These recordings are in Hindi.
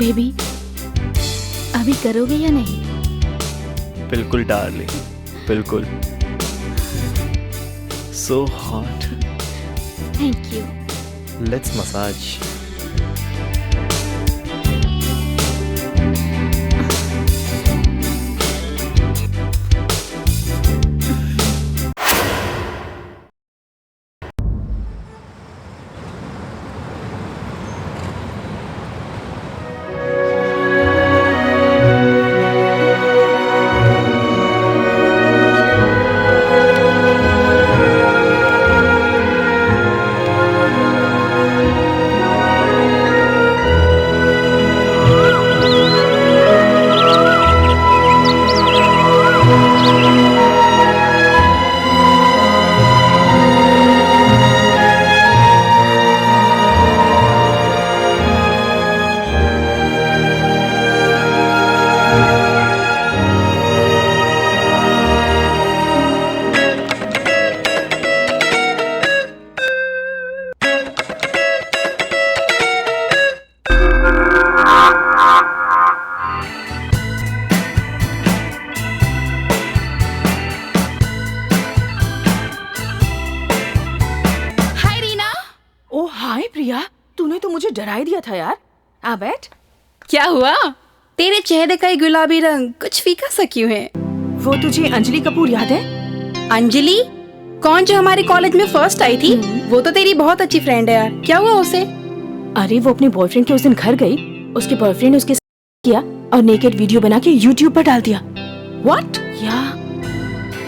बेबी, अभी करोगे या नहीं? बिल्कुल डार्लिंग, बिल्कुल। So hot. Thank you. Let's massage. Hi Priya, तूने तो मुझे डरा ही दिया था यार। आ बैठ। क्या हुआ? तेरे चेहरे का ये गुलाबी रंग कुछ फीका सा क्यों है? वो तुझे अंजलि कपूर याद है? अंजलि? कौन जो हमारे कॉलेज में फर्स्ट आई थी? वो तो तेरी बहुत अच्छी फ्रेंड है यार। क्या हुआ उसे? अरे वो अपने बॉयफ्रेंड के उस दिन घर गई, उसके बॉयफ्रेंड ने उसके साथ किया और नेकेड वीडियो बना के यूट्यूब पर डाल दिया। व्हाट?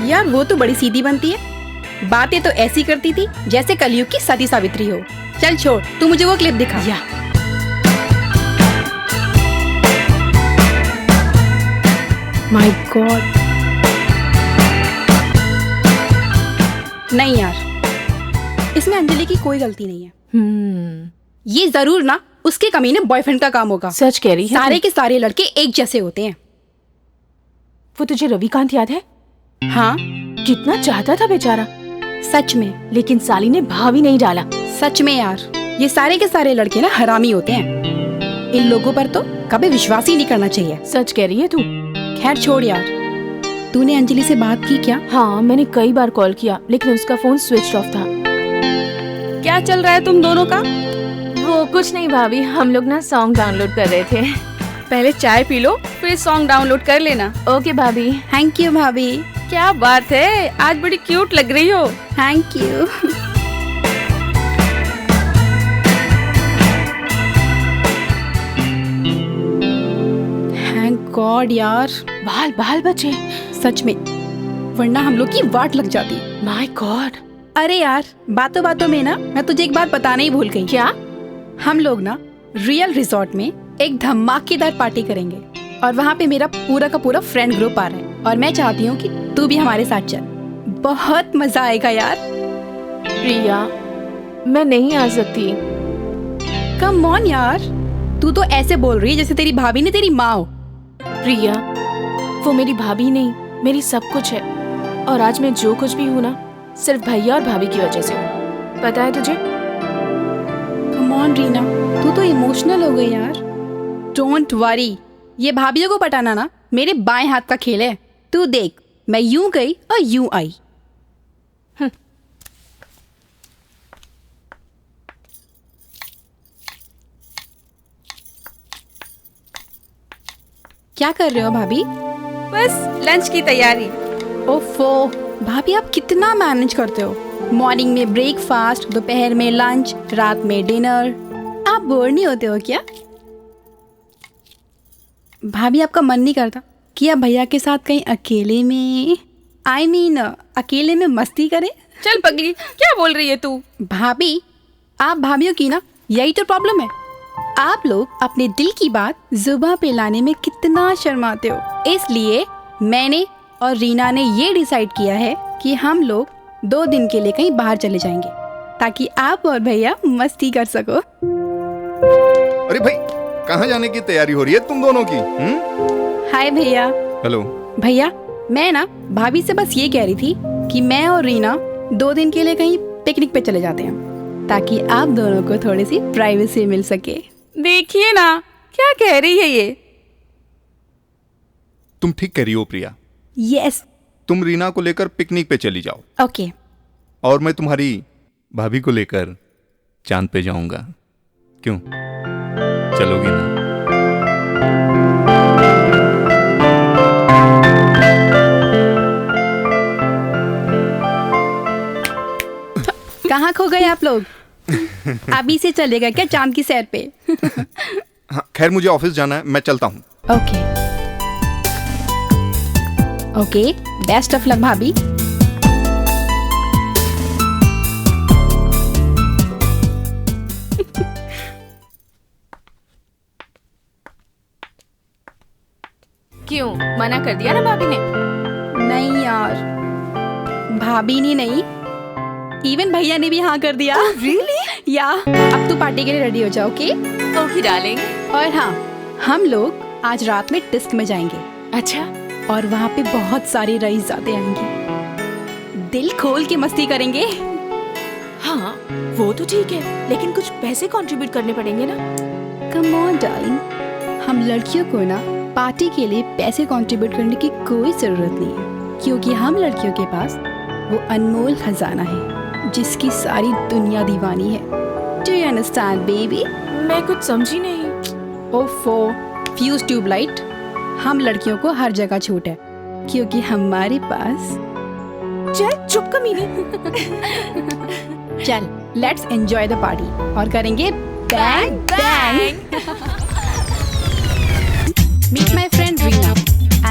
यार वो तो बड़ी सीधी बनती है, बातें तो ऐसी करती थी जैसे कलयुग की सती सावित्री हो। चल छोड़, तू मुझे वो क्लिप दिखा। या माय गॉड। नहीं यार, इसमें अंजलि की कोई गलती नहीं है। ये जरूर ना उसके कमीने बॉयफ्रेंड का काम होगा। सच कह रही है। सारे के सारे लड़के एक जैसे होते हैं। वो तुझे रविकांत याद है? हाँ, कितना चाहता था बेचारा, सच में। लेकिन साली ने भाव ही नहीं डाला। सच में यार, ये सारे के सारे लड़के ना हरामी होते हैं। इन लोगों पर तो कभी विश्वास ही नहीं करना चाहिए। सच कह रही है तू। खैर छोड़ यार, तूने अंजलि से बात की क्या? हाँ, मैंने कई बार कॉल किया लेकिन उसका फोन स्विच ऑफ था। क्या चल रहा है तुम दोनों का? वो कुछ नहीं भाभी, हम लोग ना सॉन्ग डाउनलोड कर रहे थे। पहले चाय पी लो, फिर सॉन्ग डाउनलोड कर लेना। ओके भाभी। थैंक यू भाभी। क्या बात है, आज बड़ी क्यूट लग रही हो। Thank you. थैंक गॉड यार, बाल बाल बचे। सच में, वरना हम लोग की वाट लग जाती। My God. अरे यार, बातों बातों में ना मैं तुझे एक बात बताना ही भूल गई। क्या? हम लोग ना रियल रिजॉर्ट में एक धमाकेदार पार्टी करेंगे और वहाँ पे मेरा पूरा का पूरा फ्रेंड ग्रुप आ रहा है और मैं चाहती हूँ कि तू भी हमारे साथ चल। बहुत मजा आएगा यार। प्रिया, मैं नहीं आ सकती। कम ऑन यार, तू तो ऐसे बोल रही है जैसे तेरी भाभी ने तेरी माँ हो। प्रिया, वो मेरी भाभी नहीं, मेरी सब कुछ है। और आज मैं जो कुछ भी हूँ ना, सिर्फ भैया और भाभी की वजह से हूँ। पता है तुझे? कम ऑन रीना, तू तो इमोशनल हो गई यार। डोंट वरी, ये भाभीयों को पटाना ना मेरे बाएं हाथ का खेल है। तू देख, मैं यूं गई और यूं आई। क्या कर रहे हो भाभी? बस लंच की तैयारी। ओफो भाभी, आप कितना मैनेज करते हो? मॉर्निंग में ब्रेकफास्ट, दोपहर में लंच, रात में डिनर। आप बोर नहीं होते हो क्या? भाभी, आपका मन नहीं करता कि आप भैया के साथ कहीं अकेले में अकेले में मस्ती करें? चल पगली, क्या बोल रही है तू? भाभी, आप भाभीयों की ना यही तो प्रॉब्लम है। आप लोग अपने दिल की बात जुबान पे लाने में कितना शर्माते हो। इसलिए मैंने और रीना ने ये डिसाइड किया है कि हम लोग 2 दिन के लिए कहीं बाहर चले जाएंगे ताकि आप और भैया मस्ती कर सको। अरे भाई, कहाँ जाने की तैयारी हो रही है तुम दोनों की? हाय भैया। हेलो भैया, मैं ना भाभी से बस ये कह रही थी कि मैं और रीना 2 दिन के लिए कहीं पिकनिक पे चले जाते हैं ताकि आप दोनों को थोड़ी सी प्राइवेसी मिल सके। देखिए ना, क्या कह रही है ये? तुम ठीक कह रही हो प्रिया। यस। तुम रीना को लेकर पिकनिक पे चली जाओ ओके। और मैं तुम्हारी भाभी को लेकर चांद पे जाऊंगा। क्यों, चलोगी ना? कहाँ खो गए आप लोग? अभी से चलेगा क्या चांद की सैर पे? हाँ, खैर मुझे ऑफिस जाना है, मैं चलता हूँ। Okay okay, best of luck भाभी। क्यों, मना कर दिया ना भाभी ने? नहीं यार, भाभी ने नहीं, इवन भैया ने भी हाँ कर दिया। रियली? या अब तू पार्टी के लिए रेडी हो जाओ। ओके ओके डालेंगे। और हाँ, हम लोग आज रात में डिस्क में जाएंगे। अच्छा, और वहाँ पे बहुत सारे रईसज़ादे आएंगे। दिल खोल के मस्ती करेंगे। हाँ वो तो ठीक है, लेकिन कुछ पैसे कंट्रीब्यूट करने पड़ेंगे ना? कम ऑन डार्लिंग, हम लड़कियों को ना पार्टी के लिए पैसे कंट्रीब्यूट करने की कोई जरूरत नहीं है, क्योंकि हम लड़कियों के पास वो अनमोल खजाना है जिसकी सारी दुनिया दीवानी है। Do you understand baby? मैं कुछ समझी नहीं। ओफो, फ्यूज ट्यूबलाइट, हम लड़कियों को हर जगह छूट है क्योंकि हमारे पास। चल चुप कमीने। चल लेट्स एंजॉय द पार्टी और करेंगे bang bang. Meet my friend Reena.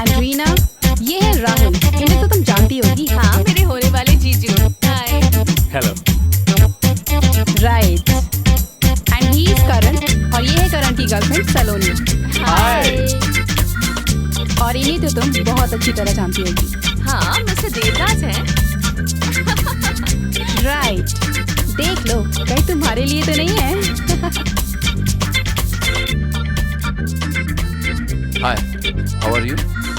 And Reena, ये है राहुल, इन्हें तो तुम जानती होगी। हाँ, मेरे होने वाले जीजू। Hi. Hello. Right. And he is Karan, और ये है करण की गर्लफ्रेंड सलोनी। हाय। और इन्हें तो तुम बहुत अच्छी तरह जानती होगी। हाँ, मिस्टर देवराज हैं। राइट। देख लो, कहीं तुम्हारे लिए तो नहीं है। हाय, हाउ आर यू?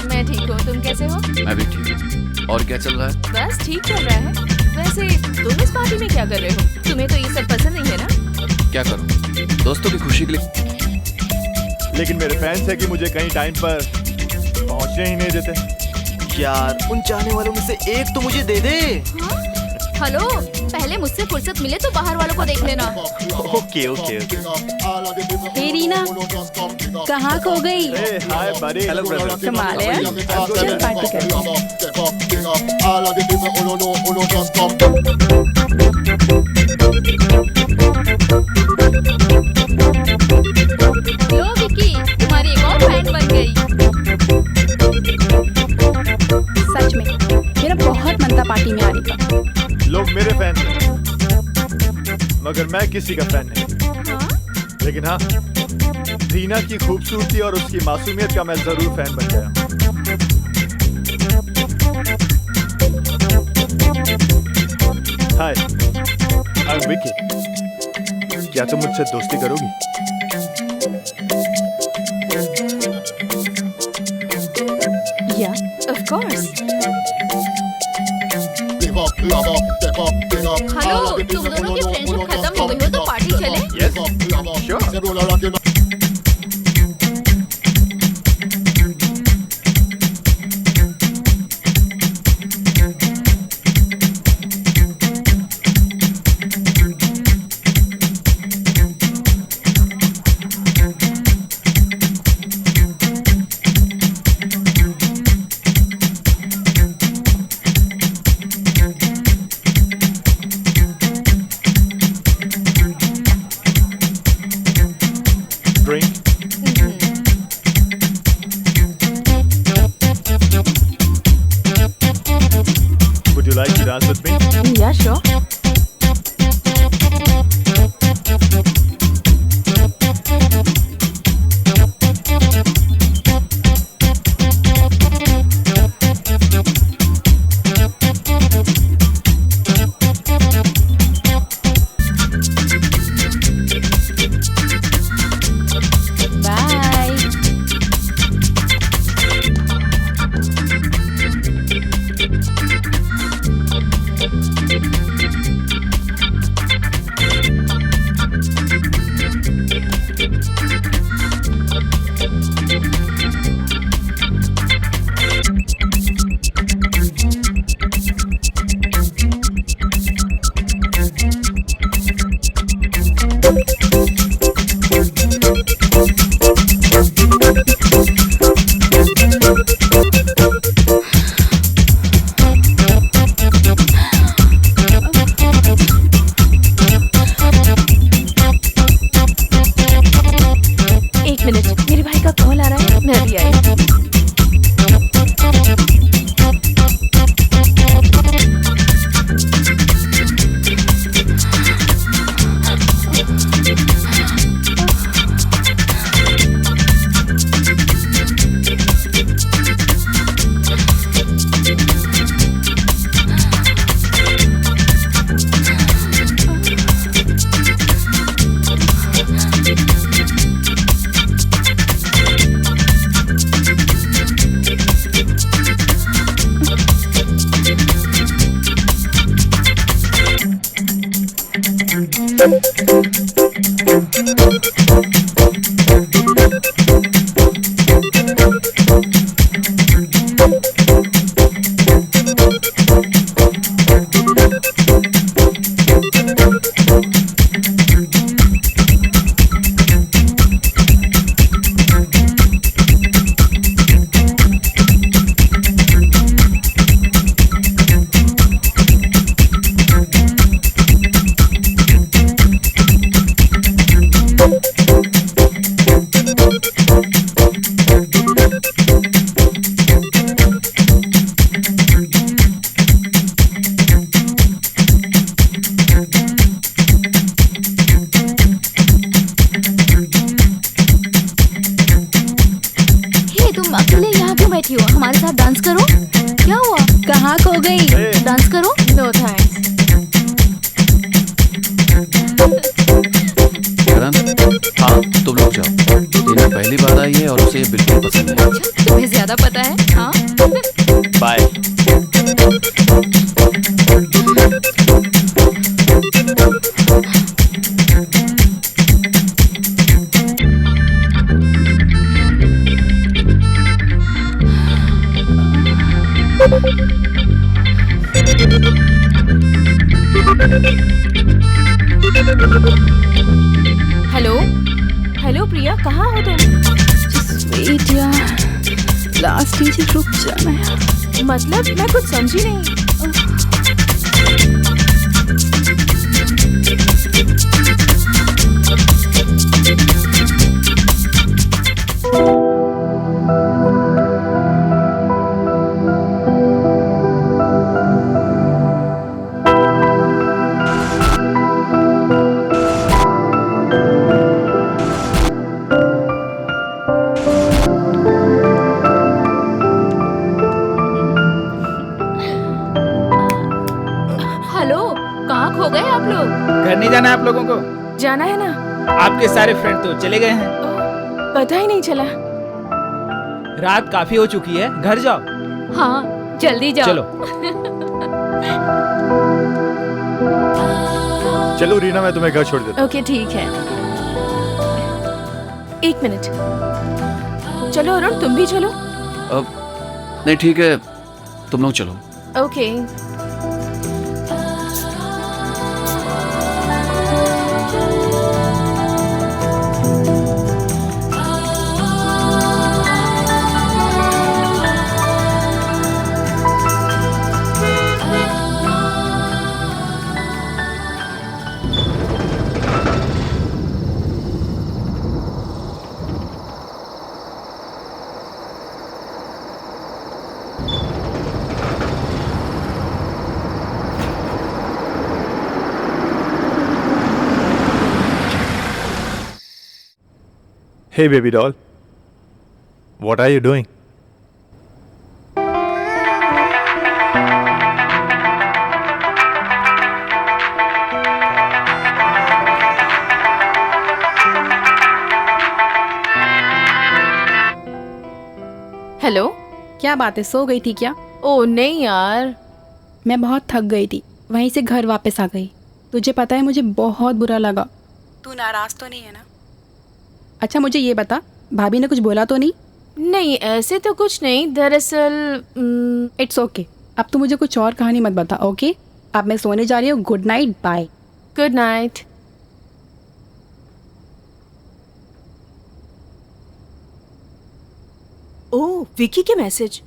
मैं ठीक हूँ, तुम कैसे हो? मैं भी ठीक हूँ। और क्या चल रहा है? बस ठीक चल रहा है। वैसे तुम इस पार्टी में क्या कर रहे हो? तुम्हें तो ये सब पसंद नहीं है ना? क्या करूँ, दोस्तों की खुशी के लिए। लेकिन मेरे फैंस है कि मुझे कहीं टाइम पर पहुंचने ही नहीं देते। यार, उन चाहने वालों में से एक तो मुझे दे दे। हेलो, पहले मुझसे फुर्सत मिले तो बाहर वालों को देख लेना। Okay okay okay. Hey Reena, कहाँ खो गई? हे हाय बड़ी। Hello brother. कमाल है यार। चल पार्टी करते हैं। लो विक्की, तुम्हारी एक और फैन बन गई। सच में मेरा बहुत मन था पार्टी में आने का। लोग मेरे फैन हैं, मगर मैं किसी का फैन नहीं। हाँ? लेकिन हाँ, रीना की खूबसूरती और उसकी मासूमियत का मैं जरूर फैन बन गया। हाय, आई एम विकी। क्या तुम मुझसे दोस्ती करोगी? या Of course. हेलो, तुम दोनों की फ्रेंडशिप खत्म हो गई हो तो पार्टी चले? Yes, sure. Drink. Would you like to dance with me? Yeah, sure. Bye. एक मिनट, मेरे भाई का कॉल आ रहा है, मैं अभी आई। अकेले यहाँ क्यों बैठी हो? हमारे साथ डांस करो। क्या हुआ? कहाँ खो गई? डांस करो। No thanks. हाँ तुम लोग जाओ। टीना पहली बार आई है और उसे ये बिल्कुल पसंद नहीं। तुम्हें ज्यादा पता है। हाँ बाय। हेलो हेलो प्रिया, कहाँ हो तुम? वेट यार, लास्ट स्टेज रुक जाना यार। मतलब मैं कुछ समझी नहीं। हेलो, कहाँ खो गए आप लोग? घर नहीं जाना है आप लोगों को? जाना है ना? आपके सारे फ्रेंड तो चले गए हैं। पता ही नहीं चला। रात काफी हो चुकी है, घर जाओ। हाँ जल्दी जाओ। चलो। चलो रीना, मैं तुम्हें घर छोड़ देता ओके ठीक है। एक मिनट, चलो अरुण तुम भी चलो। अब नहीं ठीक है, तुम लोग चलो। Okay. Hey baby doll, what are you doing? Hello, क्या बात है, सो गई थी क्या? ओ नहीं यार, मैं बहुत थक गई थी, वहीं से घर वापस आ गई। तुझे पता है मुझे बहुत बुरा लगा। तू नाराज तो नहीं है ना? अच्छा मुझे ये बता, भाभी ने कुछ बोला तो नहीं? नहीं ऐसे तो कुछ नहीं, दरअसल इट्स ओके। अब तू मुझे कुछ और कहानी मत बता, ओके? अब मैं सोने जा रही हूँ। Good night, bye. Good night. Oh, Vicky के message.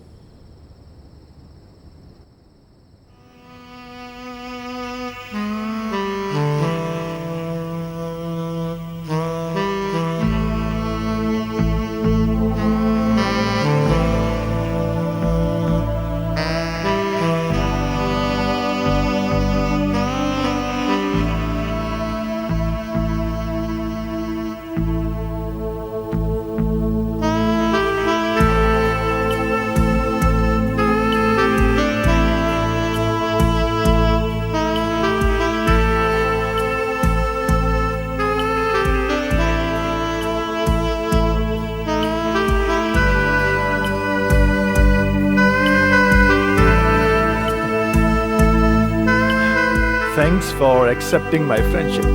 Thanks for accepting my friendship.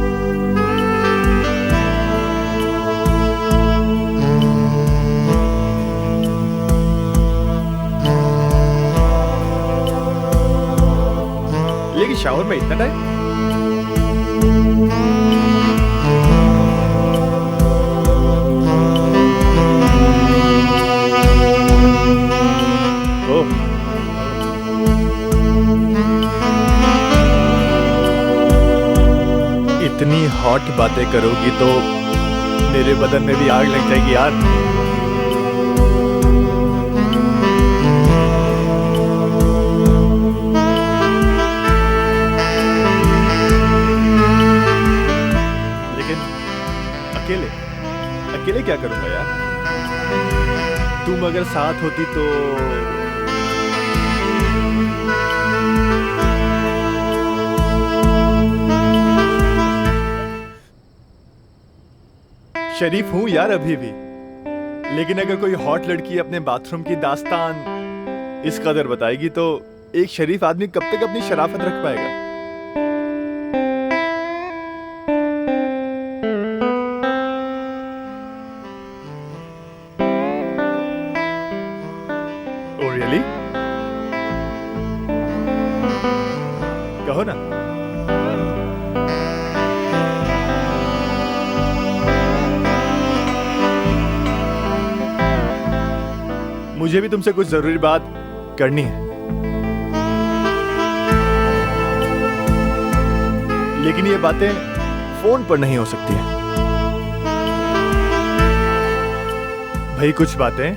लेकिन शावर में इतना टाइम? ओह, इतनी हॉट बातें करोगी तो मेरे बदन में भी आग लग जाएगी यार। लेकिन अकेले अकेले क्या करूंगा यार? तुम अगर साथ होती तो शरीफ हूं यार अभी भी, लेकिन अगर कोई हॉट लड़की अपने बाथरूम की दास्तान इस कदर बताएगी तो एक शरीफ आदमी कब तक अपनी शराफत रख पाएगा? Oh really? कहो ना। मुझे भी तुमसे कुछ जरूरी बात करनी है, लेकिन ये बातें फोन पर नहीं हो सकती हैं। भाई कुछ बातें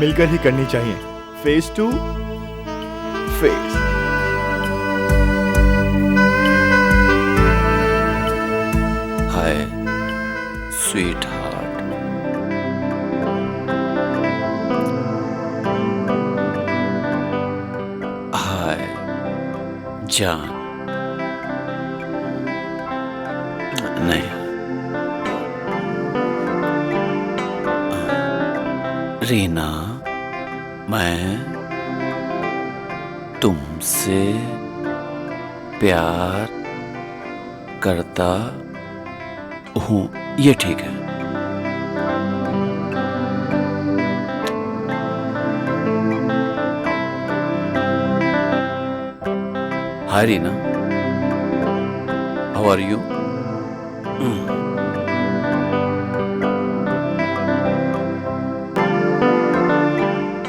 मिलकर ही करनी चाहिए, face to face. Hi sweetheart, जान नहीं, रीना, मैं तुमसे प्यार करता हूँ, ये ठीक है? Hi Reena, how are you?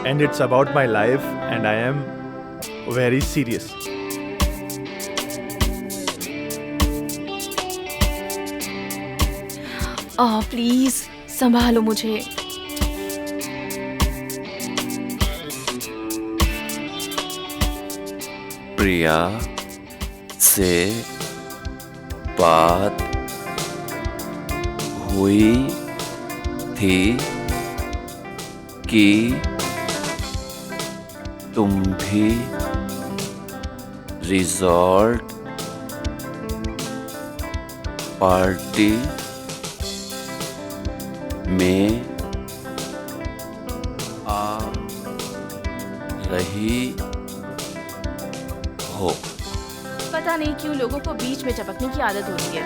And it's about my life and I am very serious. Please संभालो मुझे। प्रिया से बात हुई थी कि तुम भी रिजॉर्ट पार्टी में आ रही हो। पता नहीं क्यों लोगों को बीच में टपकने की आदत होती है।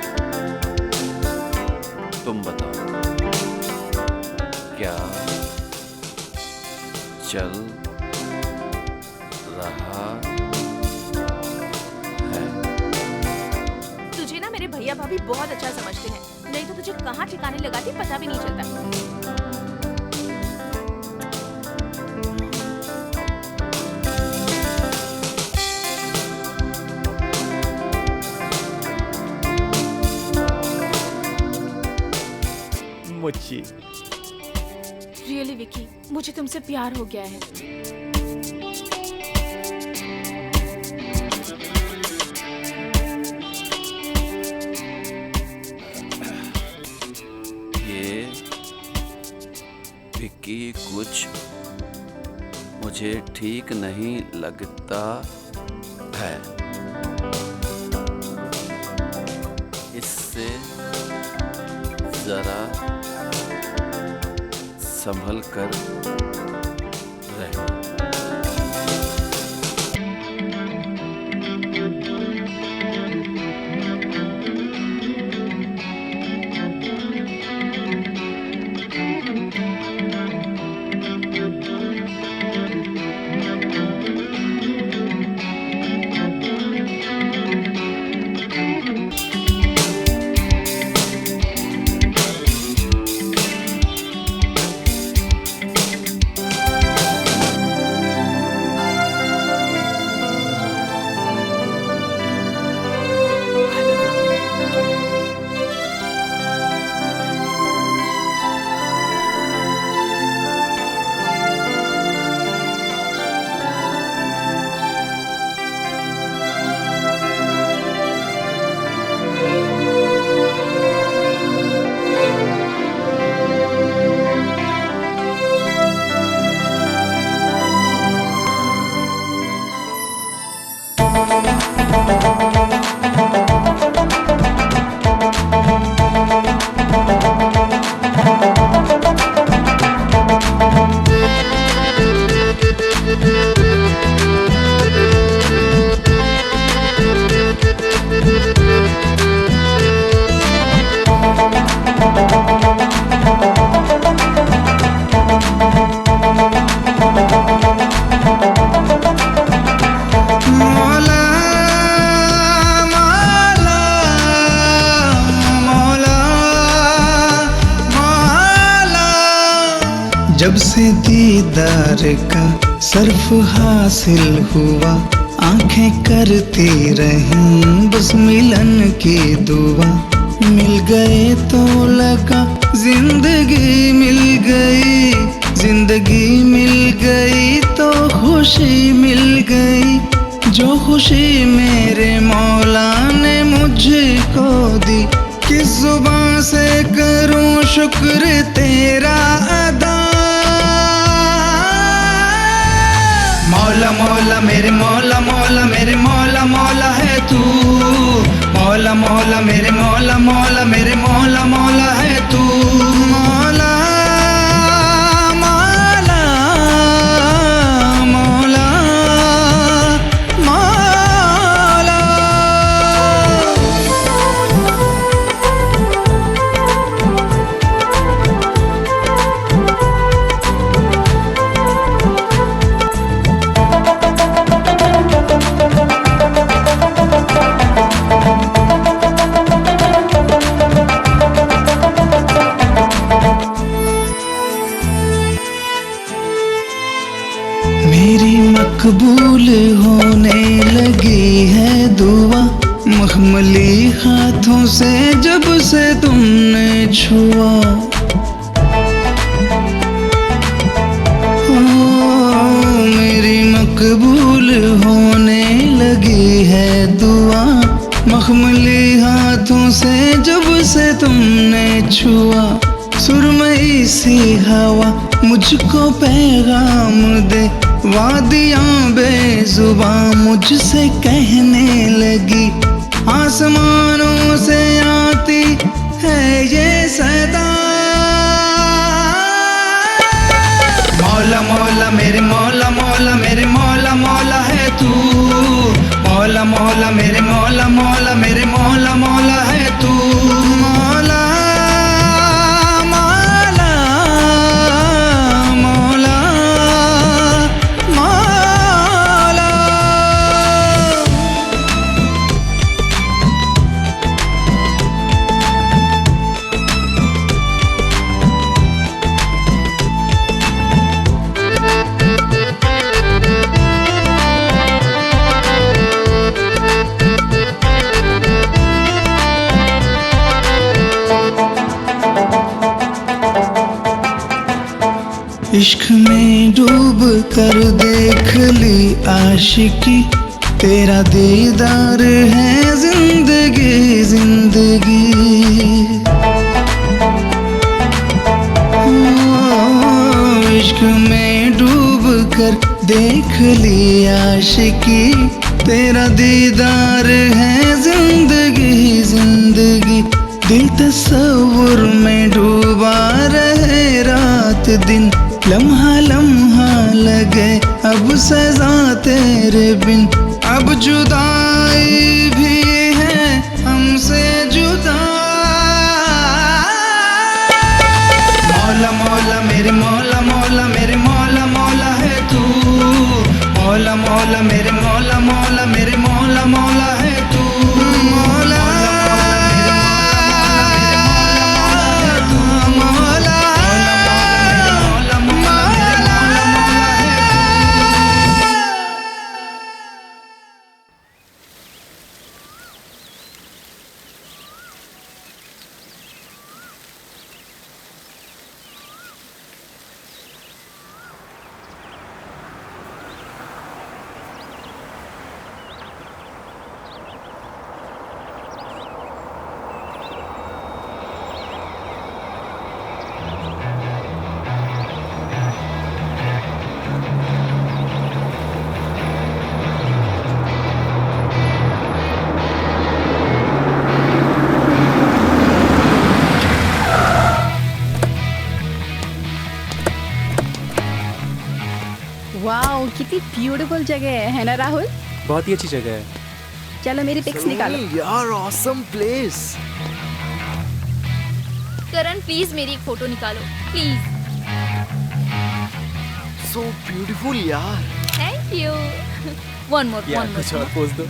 तुम बताओ क्या चल रहा है? तुझे ना मेरे भैया भाभी बहुत अच्छा समझते हैं, नहीं तो तुझे कहाँ ठिकाने लगाती पता भी नहीं चलता। विकी। रियली विकी, मुझे तुमसे प्यार हो गया है। ये विक्की कुछ मुझे ठीक नहीं लगता है। इससे जरा संभल कर रहना। जब से दीदार का सर्फ हासिल हुआ, आंखें करती रहीं बस मिलन की दुआ। मिल गए तो लगा जिंदगी मिल गई, जिंदगी मिल गई तो खुशी मिल गई। जो खुशी मेरे मौला ने मुझको दी, किस जुबान से करूं शुक्र तेरा अदा। मौला मौला मेरे मौला, मौला मेरे मौला, मौला है तू। मौला मौला मेरे मौला, मौला मेरे मौला, मौला है तू। मौला मौला मौला मौला। मेरी मकबूल होने लगी है दुआ, मखमली हाथों से जब से तुमने छुआ। मेरी मकबूल होने लगी है दुआ, मखमली हाथों से जब से तुमने छुआ। सुरमई सी हवा मुझको पैगाम दे, वादियां बेजुबां मुझसे कहने लगी। आसमानों से आती है ये सदा। मौला मौला मेरे मौला, मौला मेरे मौला, मौला है तू। मौला मौला मेरे मौला, मौला मेरे मौला, मौला है तू। मौला मौला मौला मौला। इश्क में डूब कर देख ली आशिकी, तेरा दीदार है जिंदगी जिंदगी। इश्क में डूब कर देख ली आशिकी, तेरा दीदार है जिंदगी जिंदगी। दिल तस्वुर में डूबा रहे रात दिन, लम्हा लम्हा लगे अब सजा तेरे बिन। अब जुदाई भी है हमसे जुदा। मौला मौला मेरे मौला मौला मेरे मौला मौला है तू। मौला मौला मेरे मौला मौला मेरे मौला मौला है तू। मौला वाओ, कितनी ब्यूटीफुल जगह है ना राहुल? बहुत ही अच्छी जगह है। चलो मेरी पिक्स निकालो। यार ऑसम प्लेस। करण प्लीज मेरी एक फोटो निकालो प्लीज। सो ब्यूटीफुल यार। Thank you. वन मोर यार कुछ और पोज दो।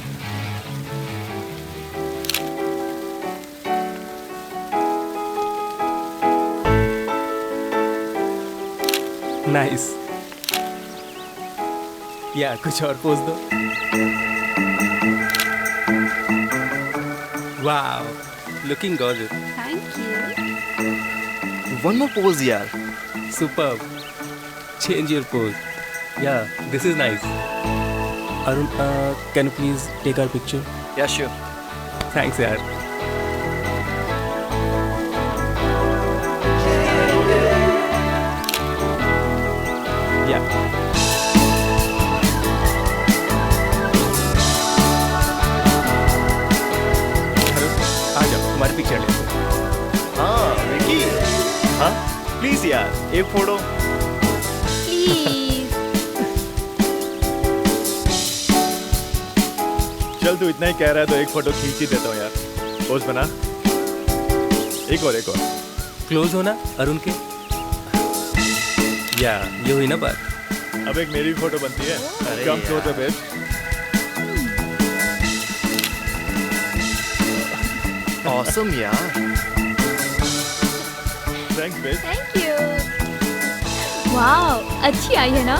नाइस। या कुछ और पोज दो। Wow, looking gorgeous. Thank you. One more pose यार। Superb. Change your pose. Yeah, this is nice. Arun, can you please take our picture? Yeah, sure. Thanks, yaar. Yeah. आ जाओ, तुम्हारी पिक्चर ले लो। हाँ विकी, हाँ प्लीज यार एक फोटो। प्लीज। चल तू इतना ही कह रहा है तो एक फोटो खींच ही देता हूँ यार। पोज बना। एक और एक और। क्लोज हो ना अरुण के? या ये हुई ना बात। अब एक मेरी भी फोटो बनती है। अरे कम यार। तो द बेस्ट। ऑसम यार। Thanks best. Thank you. Wow, अच्छी आई है ना?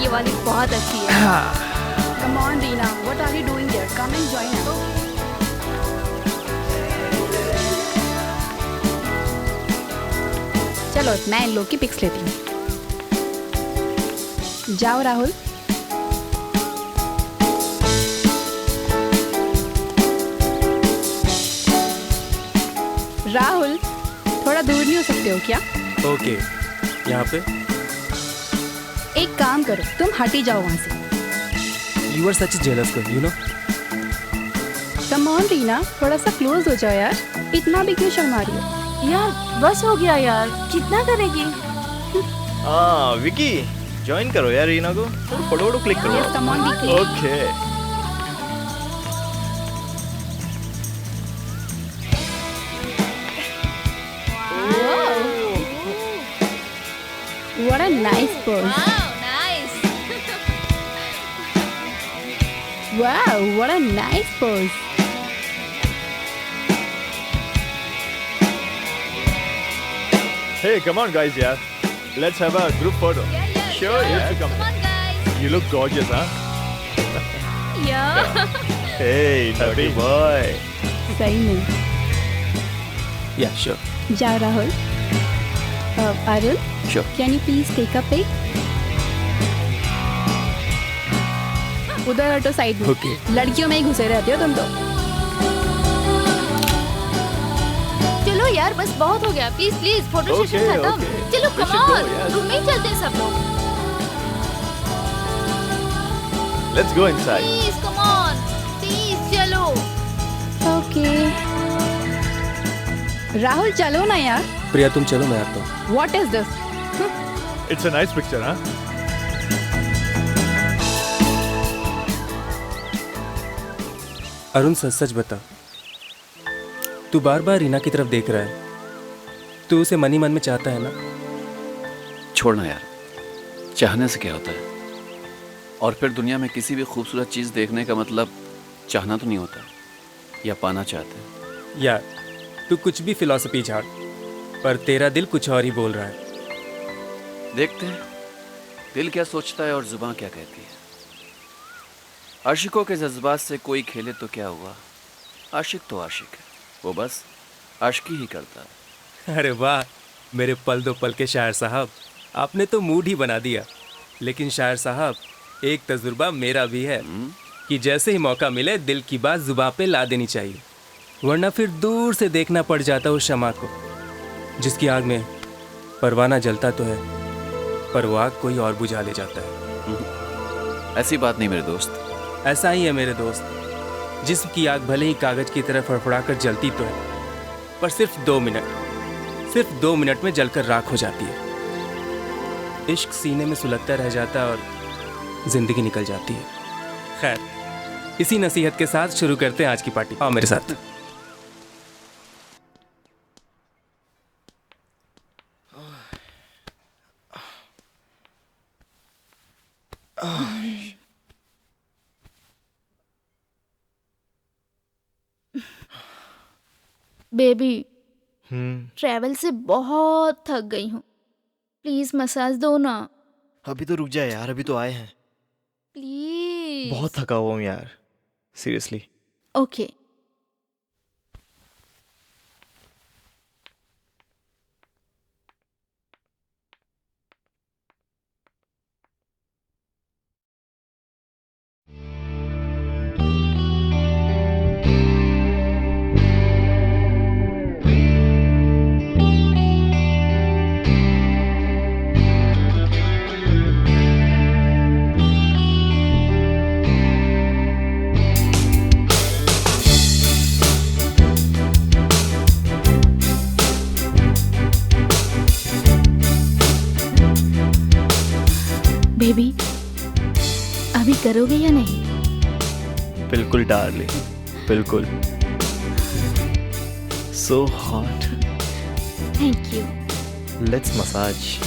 ये वाली बहुत अच्छी है। Come on Reena, what are you doing there? Come and join us. चलो मैं इन लोग की पिक्स लेती हूँ। जाओ राहुल। राहुल, थोड़ा दूर नहीं हो सकते हो क्या? ओके, यहाँ पे। एक काम करो, तुम हट ही जाओ वहां से। You are such a jealous girl, you know? Come on Reena, थोड़ा सा क्लोज हो जाओ यार। इतना भी क्यों शर्मा रही हो? यार बस हो गया यार, कितना करेगी? हाँ विकी, ज्वाइन करो यार रीना को। फोटो फोटो क्लिक करो। Yes, come on, Vicky. Okay. What a nice pose. Wow, nice. Wow, what a nice pose. Hey, come on guys यार. Let's have a group photo. Sure, yeah. Come Come on guys. You look gorgeous, huh? Yeah. Hey, naughty boy. सही नहीं। Yeah, sure. जाओ Rahul. Arun, Sure. can you please take a pic? उधर हटो साइड में। Okay. लड़कियों में ही घुसे रहते हो तुम तो। चलो यार बस बहुत हो गया, please please photo Okay, session खत्म। okay. चलो We come should go, on, yes. Room में ही चलते हैं सब लोग। Let's go inside. Please come on, please चलो। ओके। राहुल चलो ना यार। प्रिया तुम चलो, मैं आता हूँ। What is this? It's a nice picture, huh? Arun सच सच बता, तू बार बार रीना की तरफ देख रहा है, तू उसे मन ही मन में चाहता है ना? छोड़ना यार, चाहने से क्या होता है? और फिर दुनिया में किसी भी खूबसूरत चीज़ देखने का मतलब चाहना तो नहीं होता, या पाना चाहते हैं। यार तू कुछ भी फिलॉसफी झाड़, पर तेरा दिल कुछ और ही बोल रहा है। देखते हैं दिल क्या सोचता है और जुबान क्या कहती है। आशिकों के जज्बात से कोई खेले तो क्या हुआ, आशिक तो आशिक है, वो बस आशिकी ही करता है। अरे वाह मेरे पल दो पल के शायर साहब, आपने तो मूड ही बना दिया। लेकिन शायर साहब, एक तजुर्बा मेरा भी है कि जैसे ही मौका मिले दिल की बात जुबान पे ला देनी चाहिए, वरना फिर दूर से देखना पड़ जाता उस शमा को जिसकी आग में परवाना जलता तो है, पर वो आग कोई और बुझा ले जाता है। ऐसी बात नहीं मेरे दोस्त। ऐसा ही है मेरे दोस्त, जिसकी आग भले ही कागज की तरह फड़फड़ा कर जलती तो है, पर सिर्फ 2 मिनट में जलकर राख हो जाती है। इश्क सीने में सुलगता रह जाता और जिंदगी निकल जाती है। खैर, इसी नसीहत के साथ शुरू करते हैं आज की पार्टी। आओ मेरे साथ। बेबी, ट्रैवल से बहुत थक गई हूँ, प्लीज मसाज दो ना। अभी तो रुक जाए यार, अभी तो आए हैं। प्लीज। बहुत थका हुआ हूँ यार, सीरियसली। ओके। बेबी, अभी करोगे या नहीं? बिल्कुल डार्लिंग, बिल्कुल। So hot. Thank you. Let's massage.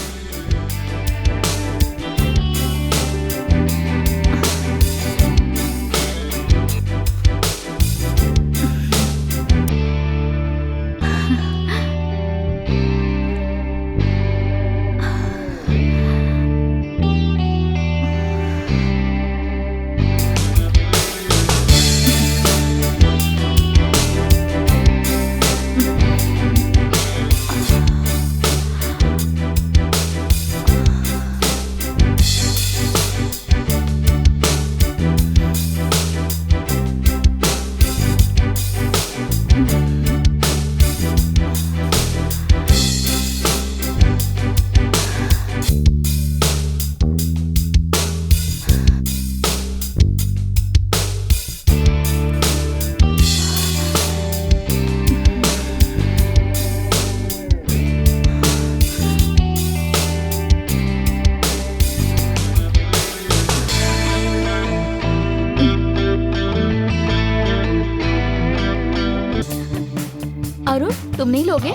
Arun, तुम नहीं लोगे?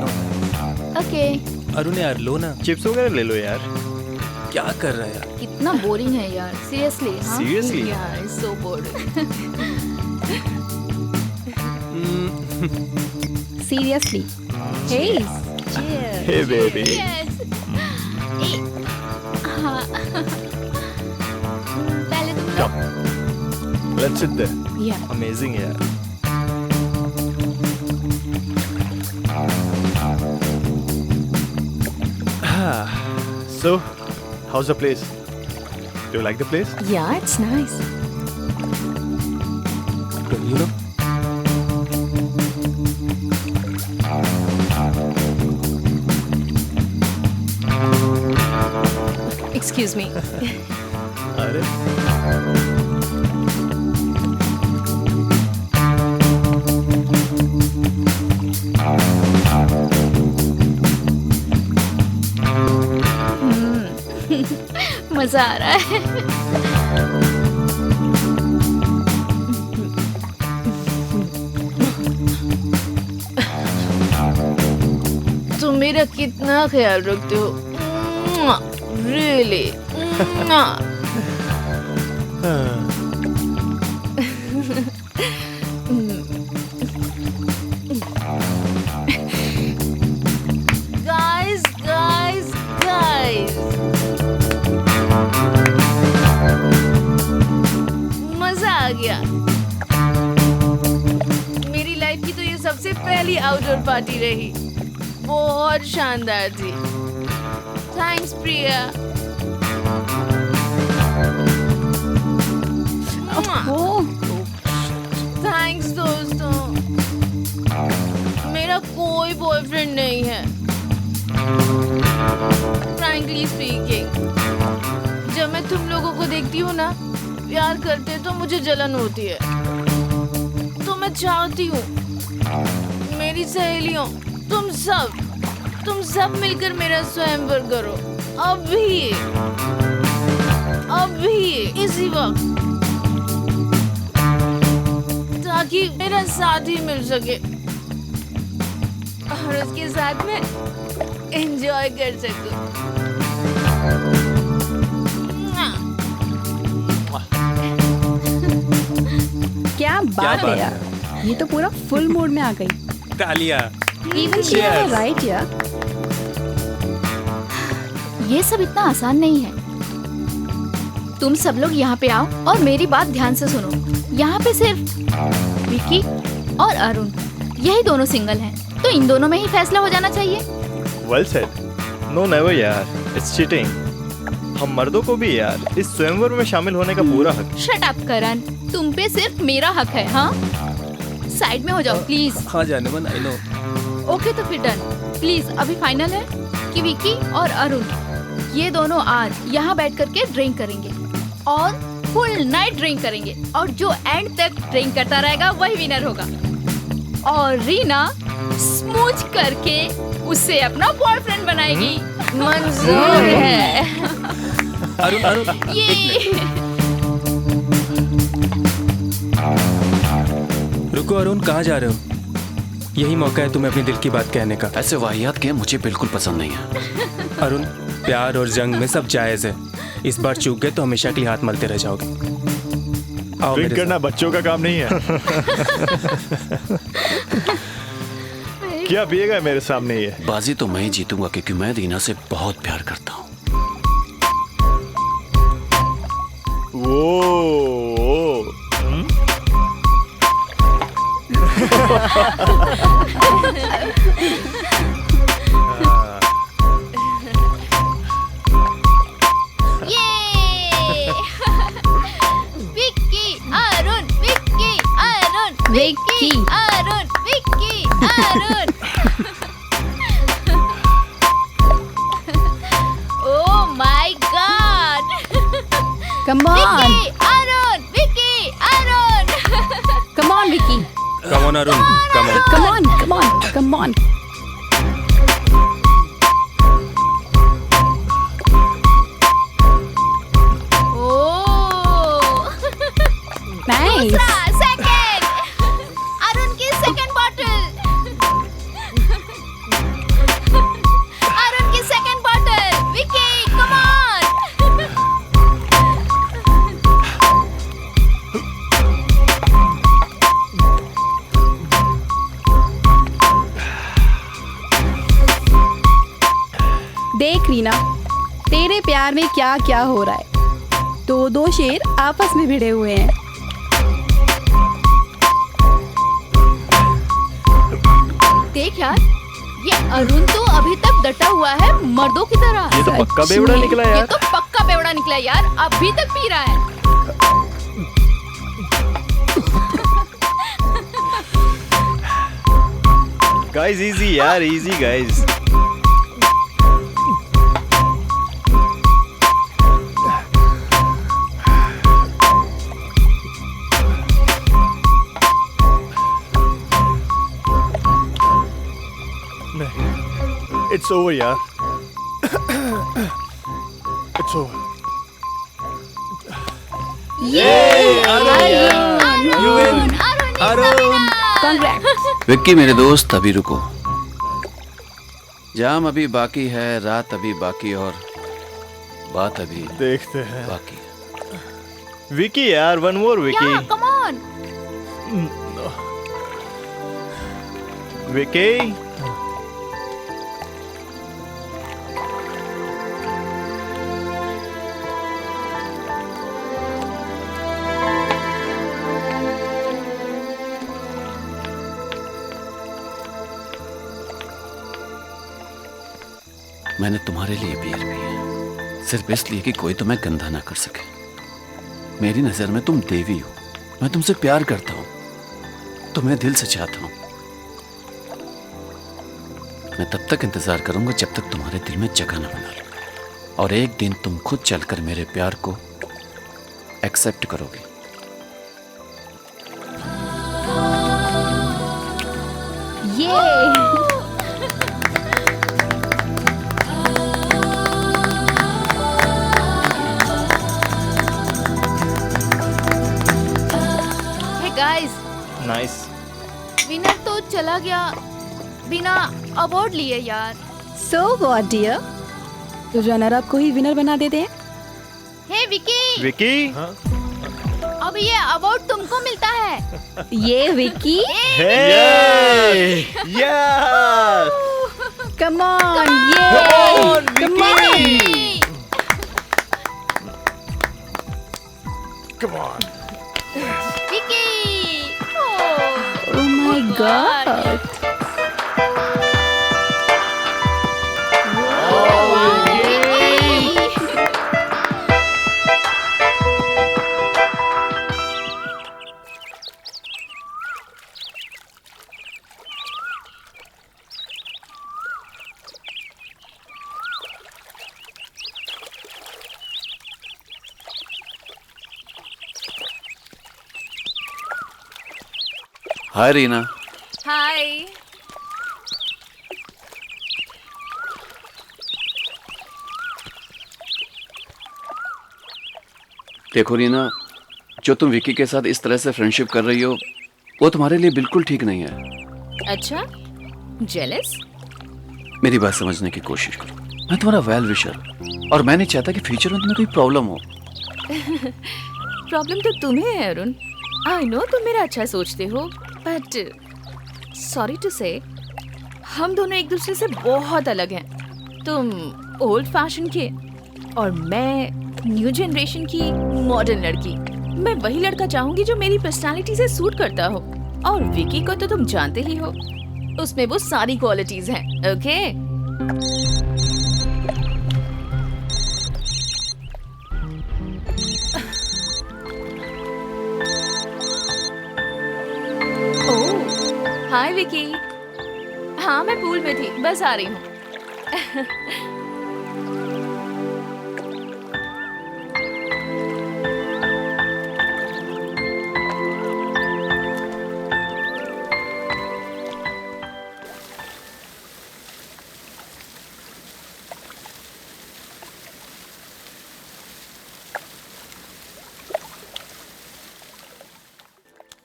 ओके। अरुण यार लो ना, चिप्स वगैरह ले लो यार। क्या कर रहा है यार? कितना बोरिंग है यार, सीरियसली। Seriously? यार so bored. Seriously. Hey. Hey baby. हाँ। पहले तुम लो। Let's sit there. Yeah. Amazing यार। So, how's the place? Do you like the place? Yeah, it's nice. You know? Excuse me. अरे मजा आ रहा है। तुम मेरा कितना ख्याल रखते हो। रियली। Guys, guys, guys. मजा आ गया। मेरी लाइफ की तो ये सबसे पहली आउटडोर पार्टी रही। बहुत शानदार थी। थैंक्स प्रिया। थैंक्स दोस्तों। मेरा कोई बॉयफ्रेंड नहीं है। फ्रैंकली स्पीकिंग, जब मैं तुम लोगों को देखती हूँ ना प्यार करते तो मुझे जलन होती है। तो मैं चाहती हूँ मेरी सहेलियों तुम सब मिलकर मेरा स्वयंवर करो। अभी इसी वक्त, ताकि मेरा साथ ही मिल सके और उसके साथ में एंजॉय कर सकूं। क्या बात है यार, ये तो पूरा फुल मूड में आ गई। तालियां। Even she was right यार। ये सब इतना आसान नहीं है। तुम सब लोग यहाँ पे आओ और मेरी बात ध्यान से सुनो। यहाँ पे सिर्फ विकी और अरुण, यही दोनों सिंगल हैं, तो इन दोनों में ही फैसला हो जाना चाहिए। Well said. नो नेवर यार, इट्स चीटिंग। हम मर्दों को भी यार इस स्वयंवर में शामिल होने का पूरा हक। शट अप करण, तुम पे सिर्फ मेरा हक है। हाँ, साइड में हो जाओ प्लीज। हाँ जाने मन, आई नो। ओके तो फिर डन। प्लीज अभी फाइनल है कि विकी और अरुण ये दोनों आज यहाँ बैठ करके ड्रिंक करेंगे और फुल नाइट ड्रिंक करेंगे, और जो एंड तक ड्रिंक करता रहेगा वही विनर होगा। और रीना स्मूच करके उससे अपना बॉयफ्रेंड बनाएगी। मंजूर है। अरुण ये रुको अरुण, कहाँ जा रहे हो? यही मौका है तुम्हें अपने दिल की बात कहने का। ऐसे वाहियात गेम मुझे बिल्कुल पसंद नहीं है। अरुण, प्यार और जंग में सब जायज है। इस बार चूक गए तो हमेशा के लिए हाथ मलते रह जाओगे। आओ ड्रिंक करना बच्चों का काम नहीं है। क्या पिएगा मेरे सामने ये? बाजी तो मैं ही जीतूंगा क्योंकि मैं रीना से बहुत प्यार करता हूँ। Vicky, Arun, Vicky, Arun. Oh my God! Come on. Vicky, Arun, Vicky, Arun. Come on, Vicky. Come on, Arun. Come on. Come on, come on, come on. Oh! Nice. Second, Arun की सेकंड बॉटल। अरुण की second bottle. Vicky, come on. देख रीना, तेरे प्यार में क्या क्या हो रहा है। दो शेर आपस में भिड़े हुए हैं। देख यार, ये अरुण तो अभी तक डटा हुआ है मर्दों की तरह। ये तो पक्का बेवड़ा निकला ये यार। तो पक्का बेवड़ा निकला यार, अभी तक पी रहा है। गाइस इजी यार, इजी गाइस। इट्स ओवर यार, इट्स ओवर। विक्की मेरे दोस्त, अभी रुको। जाम अभी बाकी है, रात अभी बाकी, और बात अभी देखते हैं। बाकी। विकी यार, one more Vicky. Come on. Vicky मैंने तुम्हारे लिए बियर पी है, सिर्फ इसलिए कि कोई तुम्हें गंदा ना कर सके। मेरी नजर में तुम देवी हो, मैं तुमसे प्यार करता हूं, तुम्हें दिल से चाहता हूं। मैं तब तक इंतजार करूंगा जब तक तुम्हारे दिल में जगह न बना लो, और एक दिन तुम खुद चलकर मेरे प्यार को एक्सेप्ट करोगे। ये गाइस, नाइस। विनर तो चला गया बिना अवार्ड लिए यार। So what dear, runner up को ही विनर बना देते हैं। हे विकी, विकी अब ये अवार्ड तुमको मिलता है। ये विकी, यार कम ऑन, ये come on, come on Vicky. Oh my god. Hi Reena. Hi. देखो रीना, जो तुम विकी के साथ इस तरह से फ्रेंडशिप कर रही हो वो तुम्हारे लिए बिल्कुल ठीक नहीं है। अच्छा, जेलस? मेरी बात समझने की कोशिश करो। मैं तुम्हारा वेल विशर, और मैं नहीं चाहता कि फ्यूचर में तुम्हें कोई प्रॉब्लम हो। प्रॉब्लम तो तुम्हें है अरुण। आई नो तुम मेरा अच्छा सोचते हो, बट सॉरी टू से हम दोनों एक दूसरे से बहुत अलग हैं। तुम ओल्ड फैशन के और मैं न्यू जनरेशन की मॉडर्न लड़की। मैं वही लड़का चाहूंगी जो मेरी पर्सनालिटी से सूट करता हो, और विकी को तो तुम जानते ही हो, उसमें वो सारी क्वालिटीज हैं। Okay hi Vicky. हाँ मैं पूल में थी, बस आ रही हूँ।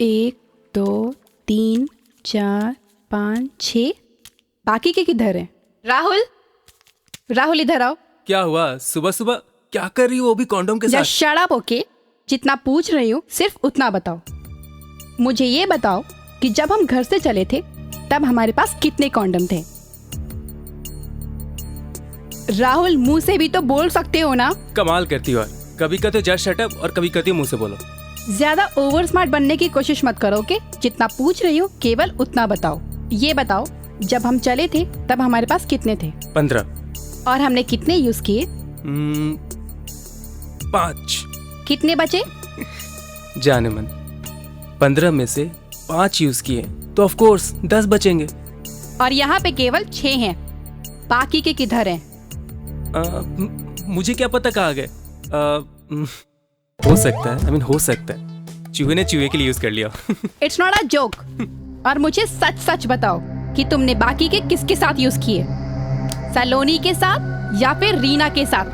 एक, दो, तीन, 4, 5, 6। बाकी के किधर हैं? राहुल, राहुल इधर आओ। क्या हुआ? सुबह सुबह क्या कर रही हो वो भी कॉन्डोम के साथ? Shut up. ओके, जितना पूछ रही हूँ सिर्फ उतना बताओ। मुझे ये बताओ कि जब हम घर से चले थे तब हमारे पास कितने कॉन्डम थे? राहुल, मुंह से भी तो बोल सकते हो ना। कमाल करती हो, कभी कहते हो जस्ट शट अप और कभी कहती हो मुंह से बोलो। ज्यादा ओवर स्मार्ट बनने की कोशिश मत करो। ओके, जितना पूछ रही हूँ केवल उतना बताओ। ये बताओ, जब हम चले थे तब हमारे पास कितने थे? 15। और हमने कितने यूज किए? 5। कितने बचे? जाने मन, 15 में से 5 यूज किए तो ऑफ कोर्स 10 बचेंगे। और यहाँ पे केवल 6 हैं, बाकी के किधर हैं? मुझे क्या पता कहाँ गए। हो सकता है, हो सकता है चूहे ने चूहे के लिए यूज कर लिया। It's not a joke. और मुझे सच सच बताओ कि तुमने बाकी के किसके साथ यूज किए, सलोनी के साथ या फिर रीना के साथ?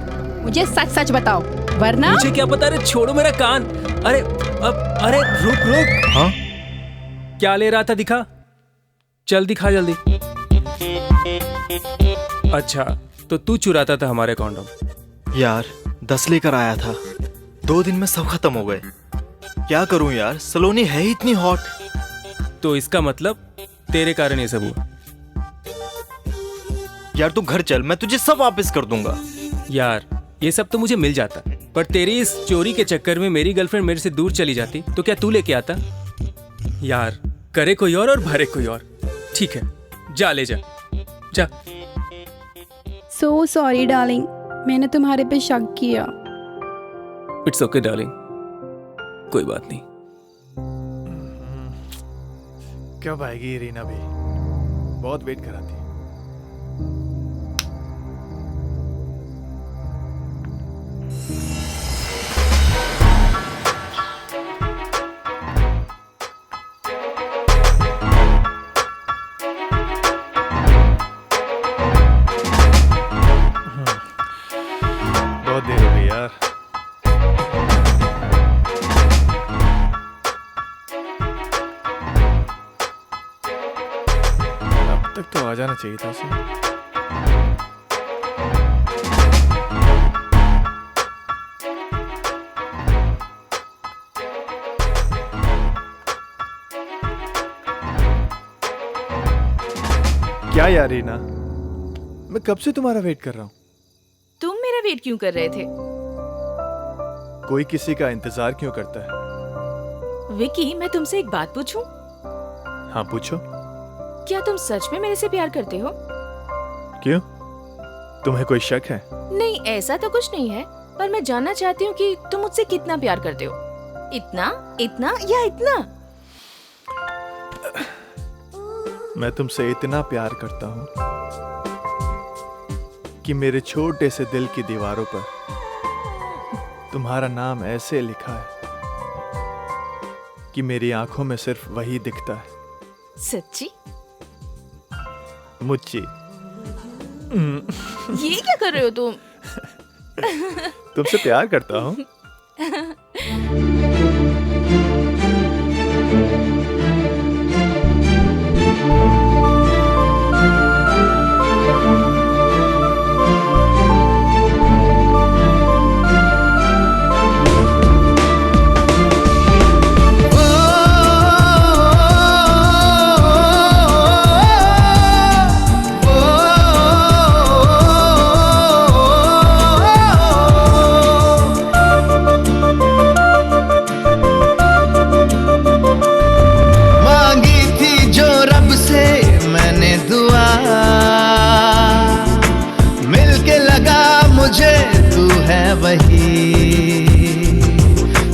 मुझे सच सच बताओ, वरना मुझे क्या पता। अरे छोड़ो मेरा कान। अरे रुक। हाँ क्या ले रहा था, दिखा, चल दिखा जल्दी। अच्छा तो तू चुराता था हमारे कॉन्डोम। यार 10 लेकर आया था, 2 दिन में सब खत्म हो गए। क्या करूं यार, सलोनी है ही इतनी हॉट। तो इसका मतलब तेरे कारण ये सब हुआ। यार तू घर चल, मैं तुझे सब वापस कर दूंगा। यार ये सब तो मुझे मिल जाता, पर तेरी इस चोरी के चक्कर में मेरी गर्लफ्रेंड मेरे से दूर चली जाती तो क्या तू लेके आता? यार करे कोई और भरे कोई और। ठीक है जा ले जा। सो सॉरी डार्लिंग, मैंने तुम्हारे पे शक किया। इट्स ओके डार्लिंग, कोई बात नहीं। कब आएगी रीना भी? बहुत वेट कराती है। बहुत देर हो गई यार। अब तक तो आ जाना चाहिए था उसे। क्या यार रीना, मैं कब से तुम्हारा वेट कर रहा हूँ। तुम मेरा वेट क्यों कर रहे थे? कोई किसी का इंतजार क्यों करता है? विकी, मैं तुमसे एक बात पूछूं? हाँ पूछो। क्या तुम सच में मेरे से प्यार करते हो? क्यों, तुम्हें कोई शक है? नहीं, ऐसा तो कुछ नहीं है, पर मैं जानना चाहती हूँ कि तुम मुझसे कितना प्यार करते हो। इतना, इतना या इतना? मैं तुमसे इतना प्यार करता हूँ कि मेरे छोटे से दिल की दीवारों पर तुम्हारा नाम ऐसे लिखा है कि मेरी आंखों में सिर्फ वही दिखता है। सच्ची? मुच्ची। ये क्या कर रहे हो तुम? तुमसे प्यार करता हूँ।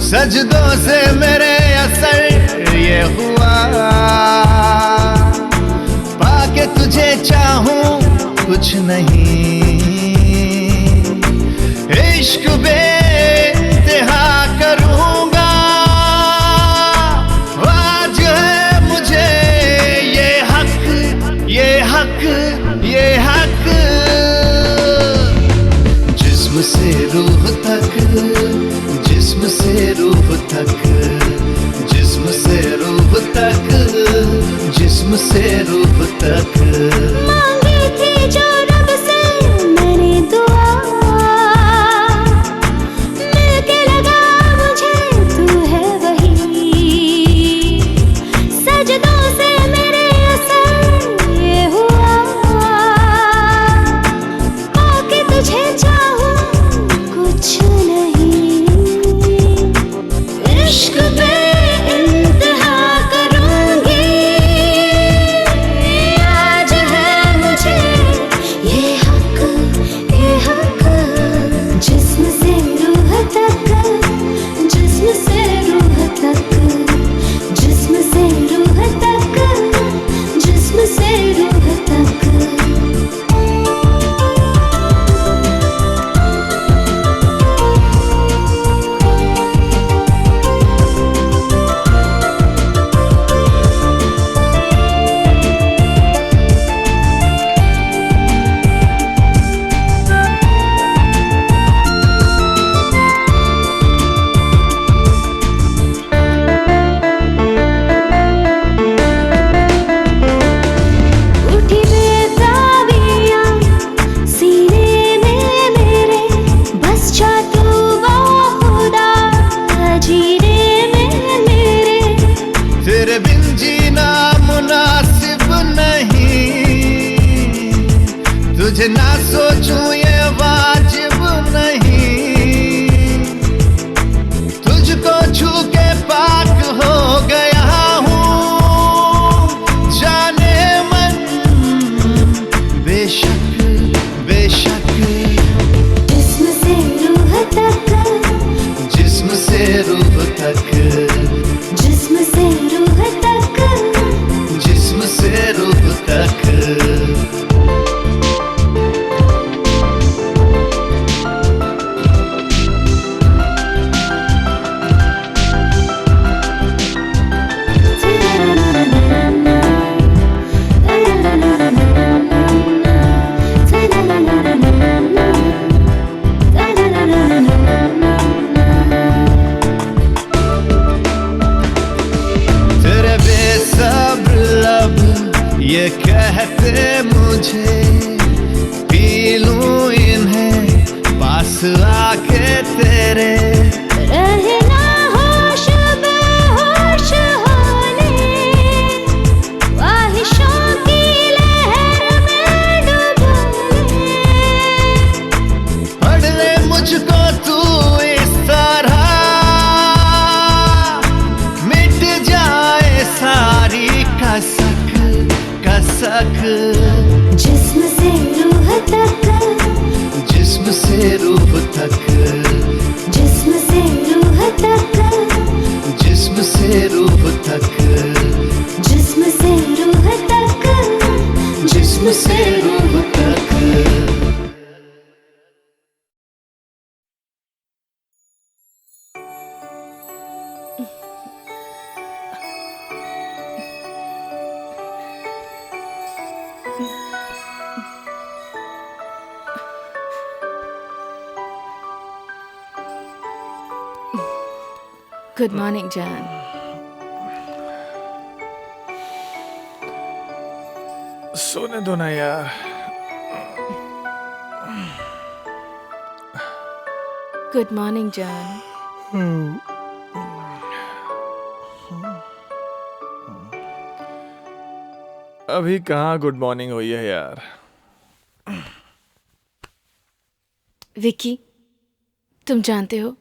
सजदों से मेरे असर ये हुआ, पाके तुझे चाहूं कुछ नहीं, इश्क बेइंतहा करूंगा। आज है मुझे ये हक, ये हक, ये हक, जिस्म से रूह तक, जिस्म से रूह तक, जिस्म से रूह तक, जिस्म से रूह तक। मांगी थी जो रब से मैंने दुआ, मिलके लगा मुझे तू है वही, सजदों से मेरे असर ये हुआ, पाके तुझे चाहूं कुछ नहीं, इश्क बेइंतहा करूंगी। आज आके तेरे रहना होश बेहोश होने, ख्वाहिशों की लहर में डुबो ले। पढ़ ले मुझको तू इस तरह, मिट जाए सारी कसक कसक। जिस्म से रूह तक, जिस्म से रूह तक, जिस्म से रूह तक, जिस्म से रूह तक, जिस्म से रूह तक, जिस्म से रूह तक। गुड मॉर्निंग जान। सोने दो ना यार। गुड मॉर्निंग जान। अभी कहाँ गुड मॉर्निंग हुई है यार। विक्की, तुम जानते हो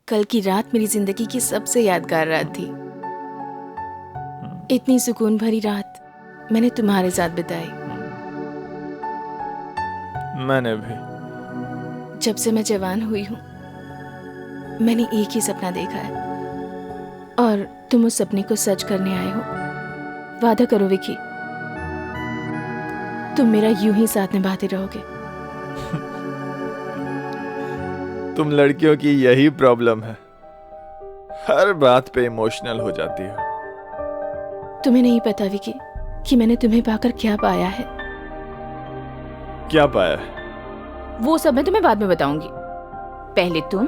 कल की रात मेरी जिंदगी की सबसे यादगार रात थी। इतनी सुकून भरी रात मैंने तुम्हारे साथ बिताई। मैंने भी। जब से मैं जवान हुई हूँ मैंने एक ही सपना देखा है और तुम उस सपने को सच करने आए हो। वादा करो विक्की, तुम मेरा यूं ही साथ निभाते रहोगे। तुम लड़कियों की यही प्रॉब्लम है, हर बात पे इमोशनल हो जाती हो। तुम्हें नहीं पता विक्की कि मैंने तुम्हें पाकर क्या पाया है। क्या पाया है? वो सब मैं तुम्हें बाद में बताऊंगी। पहले तुम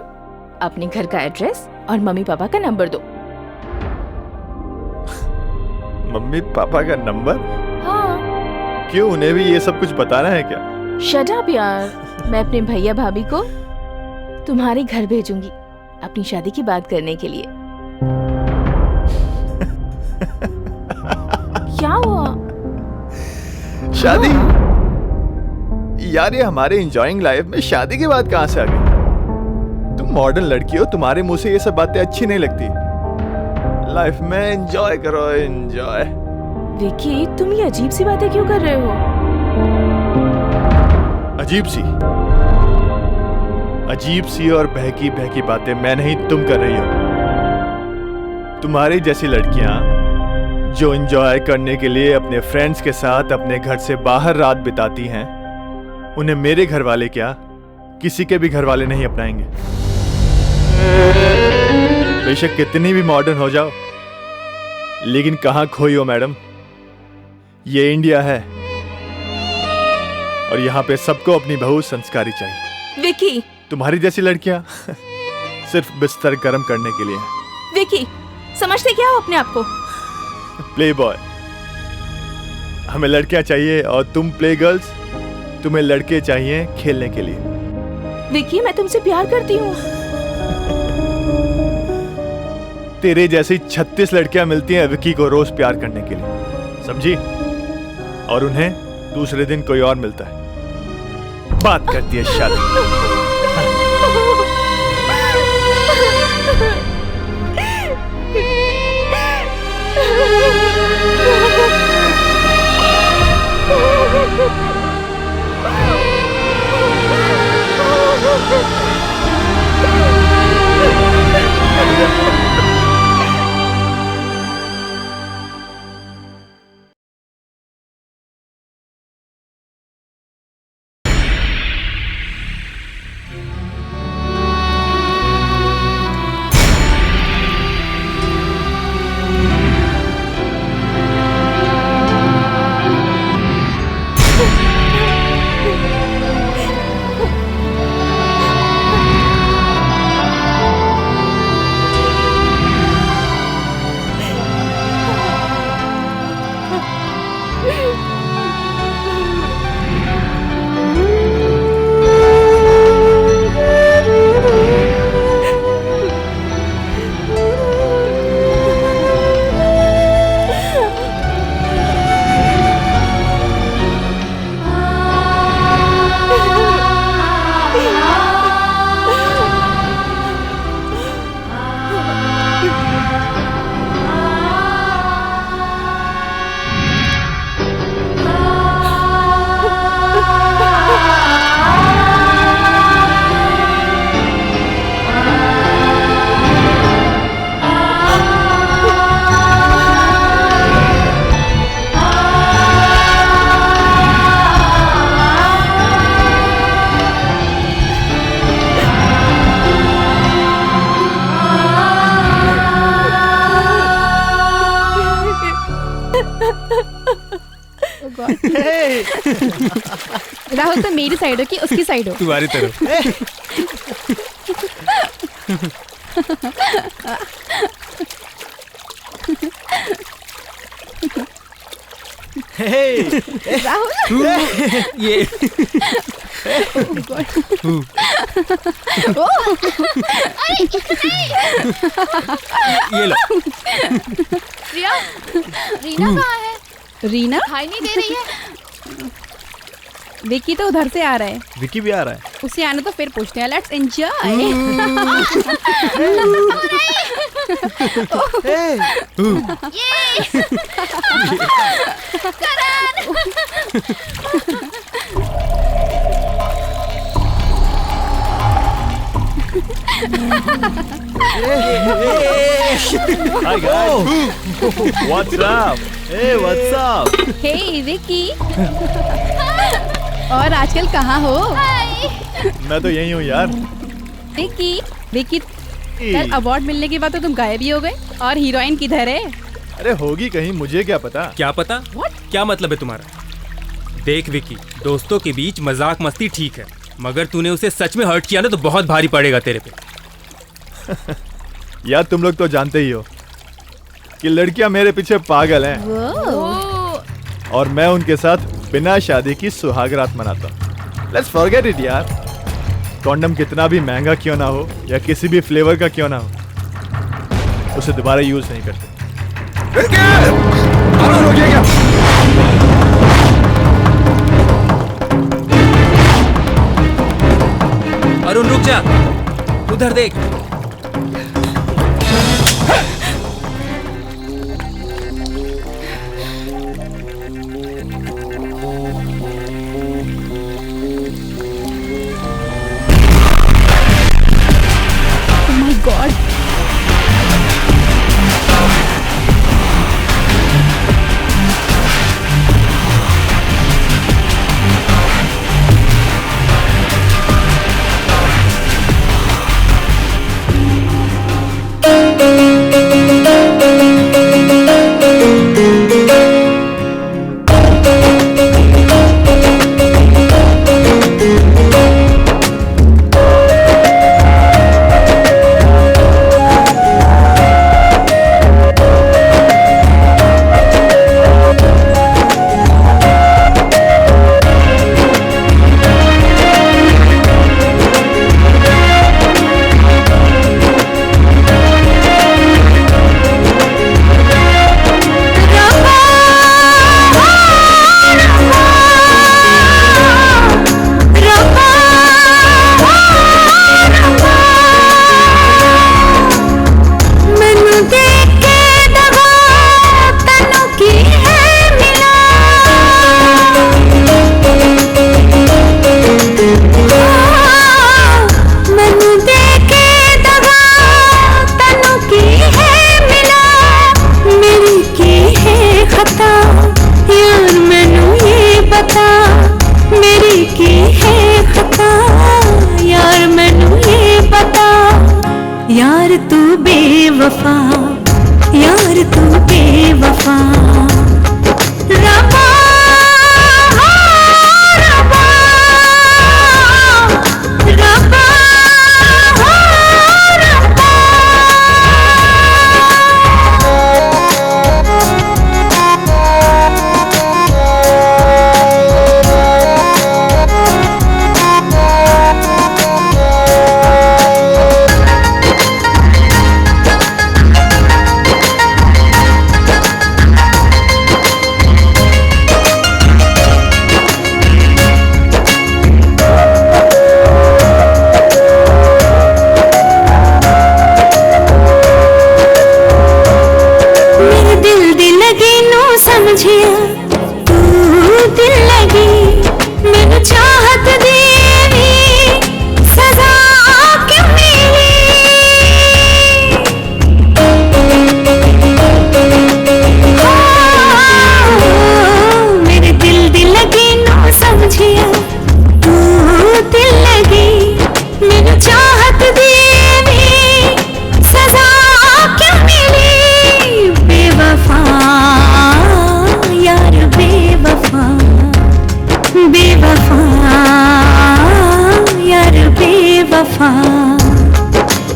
अपने घर का एड्रेस और मम्मी पापा का नंबर दो। मम्मी पापा का नंबर? हाँ। क्यों, उन्हें भी ये सब कुछ बताना है क्या? शट अप यार। मैं अपने भैया भाभी को तुम्हारे घर भेजूंगी अपनी शादी की बात करने के लिए। क्या हुआ? शादी? यार ये हमारे एंजॉयिंग लाइफ में शादी की बात कहाँ से आ गई? तुम मॉडर्न लड़की हो, तुम्हारे मुंह से ये सब बातें अच्छी नहीं लगती। लाइफ में एंजॉय करो, एंजॉय। विकी, तुम ये अजीब सी बातें क्यों कर रहे हो? अजीब सी और बहकी बहकी बातें मैं नहीं, तुम कर रही हो। तुम्हारी जैसी लड़कियां जो एंजॉय करने के लिए अपने फ्रेंड्स के साथ अपने घर से बाहर रात बिताती हैं, उन्हें मेरे घर वाले क्या किसी के भी घर वाले नहीं अपनाएंगे। बेशक कितनी भी मॉडर्न हो जाओ, लेकिन कहां खोई हो मैडम। ये इंडिया है और यहाँ पे सबको अपनी बहू संस्कारी चाहिए। विकी, तुम्हारी जैसी लड़कियां सिर्फ बिस्तर गर्म करने के लिए हैं। विकी, समझते क्या हो अपने आप को? Play boy. हमें लड़कियां चाहिए और तुम प्ले गर्ल्स, तुम्हें लड़के चाहिए खेलने के लिए। विकी, मैं तुमसे प्यार करती हूँ। तेरे जैसी 36 लड़कियां मिलती हैं विकी को रोज प्यार करने के लिए, समझी? और उन्हें दूसरे दिन कोई और मिलता है। बात करती है शादी। राहुल तो मेरी साइड हो कि उसकी साइड हो? तुम्हारी तरफ। राहुल ये ये लो। प्रिया, रीना कहाँ है? रीना दिखाई नहीं दे रही है। विकी तो उधर से आ रहा है। विकी भी आ रहा है। उसे आने तो फिर पूछते हैं। Let's enjoy. Hi guys. What's up? Hey, what's up? हे विकी। और आजकल कहाँ हो? मैं तो यही हूँ यार। विकी कल अवार्ड मिलने के बाद तो तुम गायब ही हो गए। और हीरोइन किधर है? अरे होगी कहीं, मुझे क्या पता। क्या पता? क्या मतलब है तुम्हारा? देख विकी, दोस्तों के बीच मजाक मस्ती ठीक है, मगर तूने उसे सच में हर्ट किया ना तो बहुत भारी पड़ेगा तेरे पे। यार तुम लोग तो जानते ही हो कि लड़कियां मेरे पीछे पागल हैं। और मैं उनके साथ बिना शादी की सुहागरात मनाता हूँ। लेट्स फॉरगेट इट यार। कॉन्डम कितना भी महंगा क्यों ना हो या किसी भी फ्लेवर का क्यों ना हो, उसे दोबारा यूज नहीं करते। अरुण रुक जा, उधर देख। Oh my God.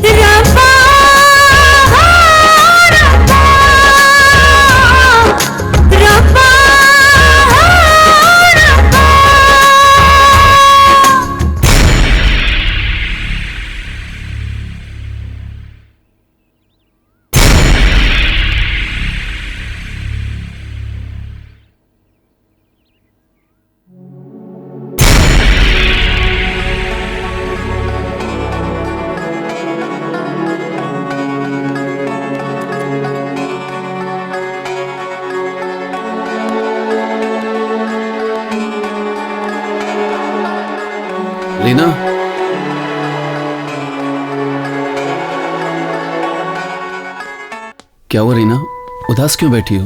रब्बा रब्बा रीना, क्या हुआ रीना? उदास क्यों बैठी हो?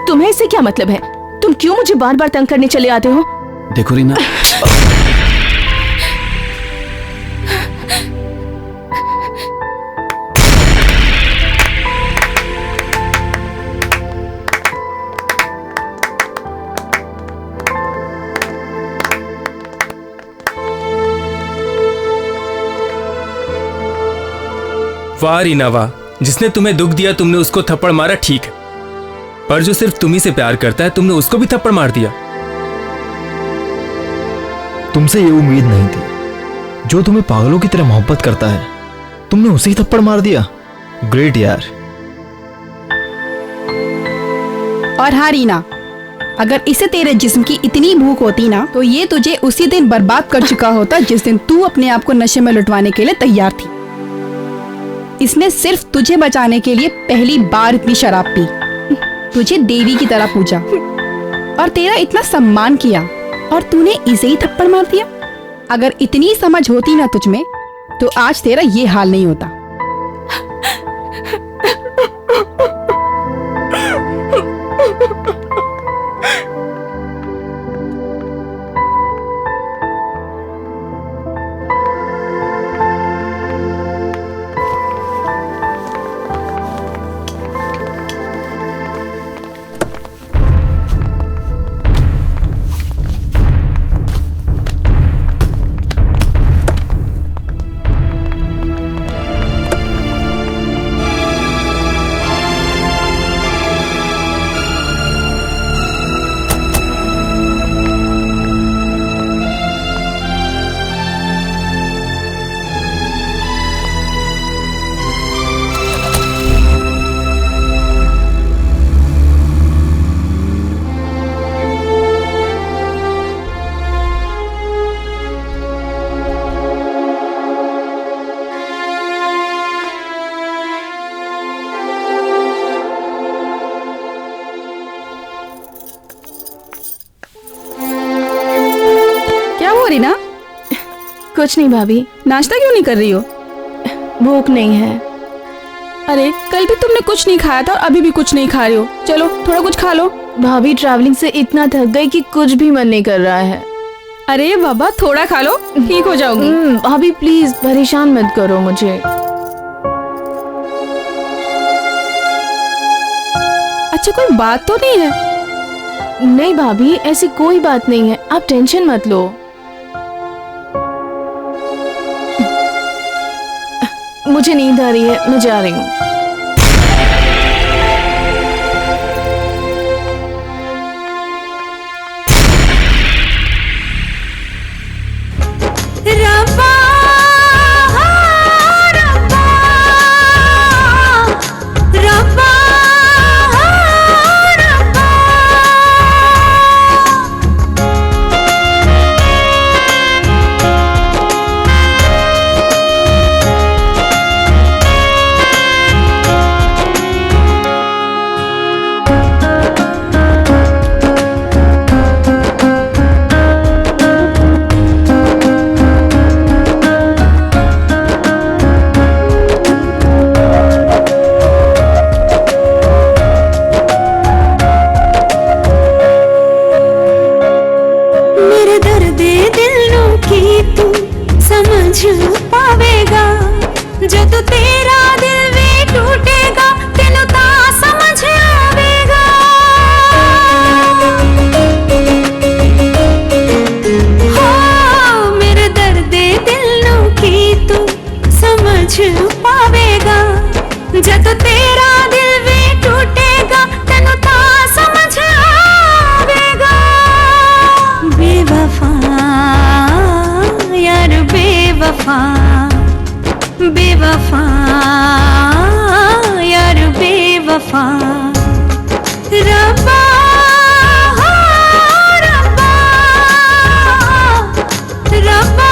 तुम्हें इससे क्या मतलब है? तुम क्यों मुझे बार बार तंग करने चले आते हो? देखो रीना, वाह रीना वाह, जिसने तुम्हें दुख दिया तुमने उसको थप्पड़ मारा, ठीक है, पर जो सिर्फ तुम्ही से प्यार करता है तुमने उसको भी थप्पड़ मार दिया। तुमसे ये उम्मीद नहीं थी। जो तुम्हें पागलों की तरह मोहब्बत करता है तुमने उसे ही थप्पड़ मार दिया। ग्रेट यार। और हाँ रीना, अगर इसे तेरे जिस्म की इतनी भूख होती ना तो ये तुझे उसी दिन बर्बाद कर चुका होता जिस दिन तू अपने आप को नशे में लुटवाने के लिए तैयार थी। इसने सिर्फ तुझे बचाने के लिए पहली बार इतनी शराब पी, तुझे देवी की तरह पूजा और तेरा इतना सम्मान किया, और तूने इसे ही थप्पड़ मार दिया। अगर इतनी समझ होती ना तुझ में तो आज तेरा ये हाल नहीं होता। रीना, कुछ नहीं भाभी। नाश्ता क्यों नहीं कर रही हो? भूख नहीं है। अरे कल भी तुमने कुछ नहीं खाया था और अभी भी कुछ नहीं खा रही हो। चलो थोड़ा कुछ खा लो। भाभी ट्रैवलिंग से इतना थक गई कि कुछ भी मन नहीं कर रहा है। अरे बाबा थोड़ा खा लो, ठीक हो जाओगी। भाभी प्लीज परेशान मत करो मुझे। अच्छा कोई बात तो नहीं है? नहीं भाभी, ऐसी कोई बात नहीं है, आप टेंशन मत लो। मुझे नींद आ रही है, मैं जा रही हूँ। रब्बा रब्बा रब्बा पावेगा जो तू तेरा दिल भी टूटेगा तेनू ता समझ आवेगा। हो मेरे दर्द दिल नू बेवफा यार बेवफा रब्बा रब्बा रब्बा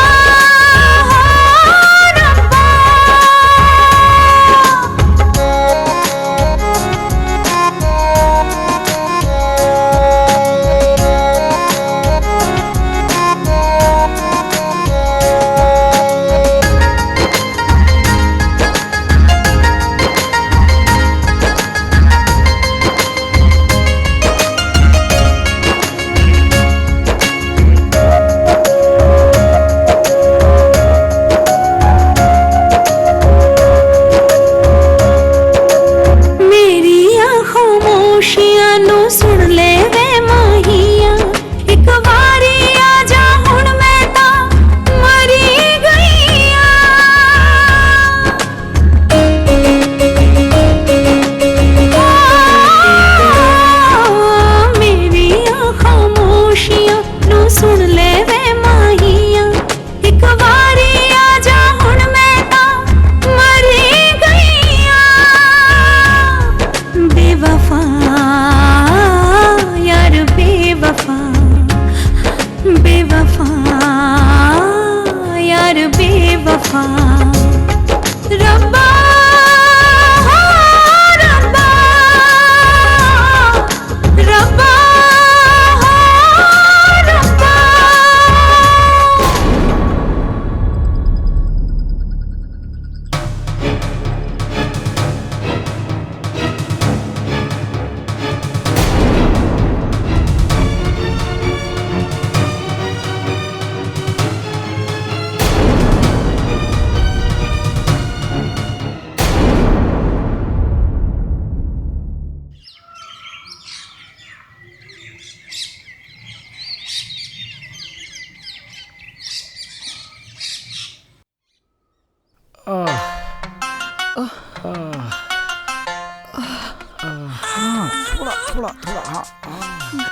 थोड़ा हाँ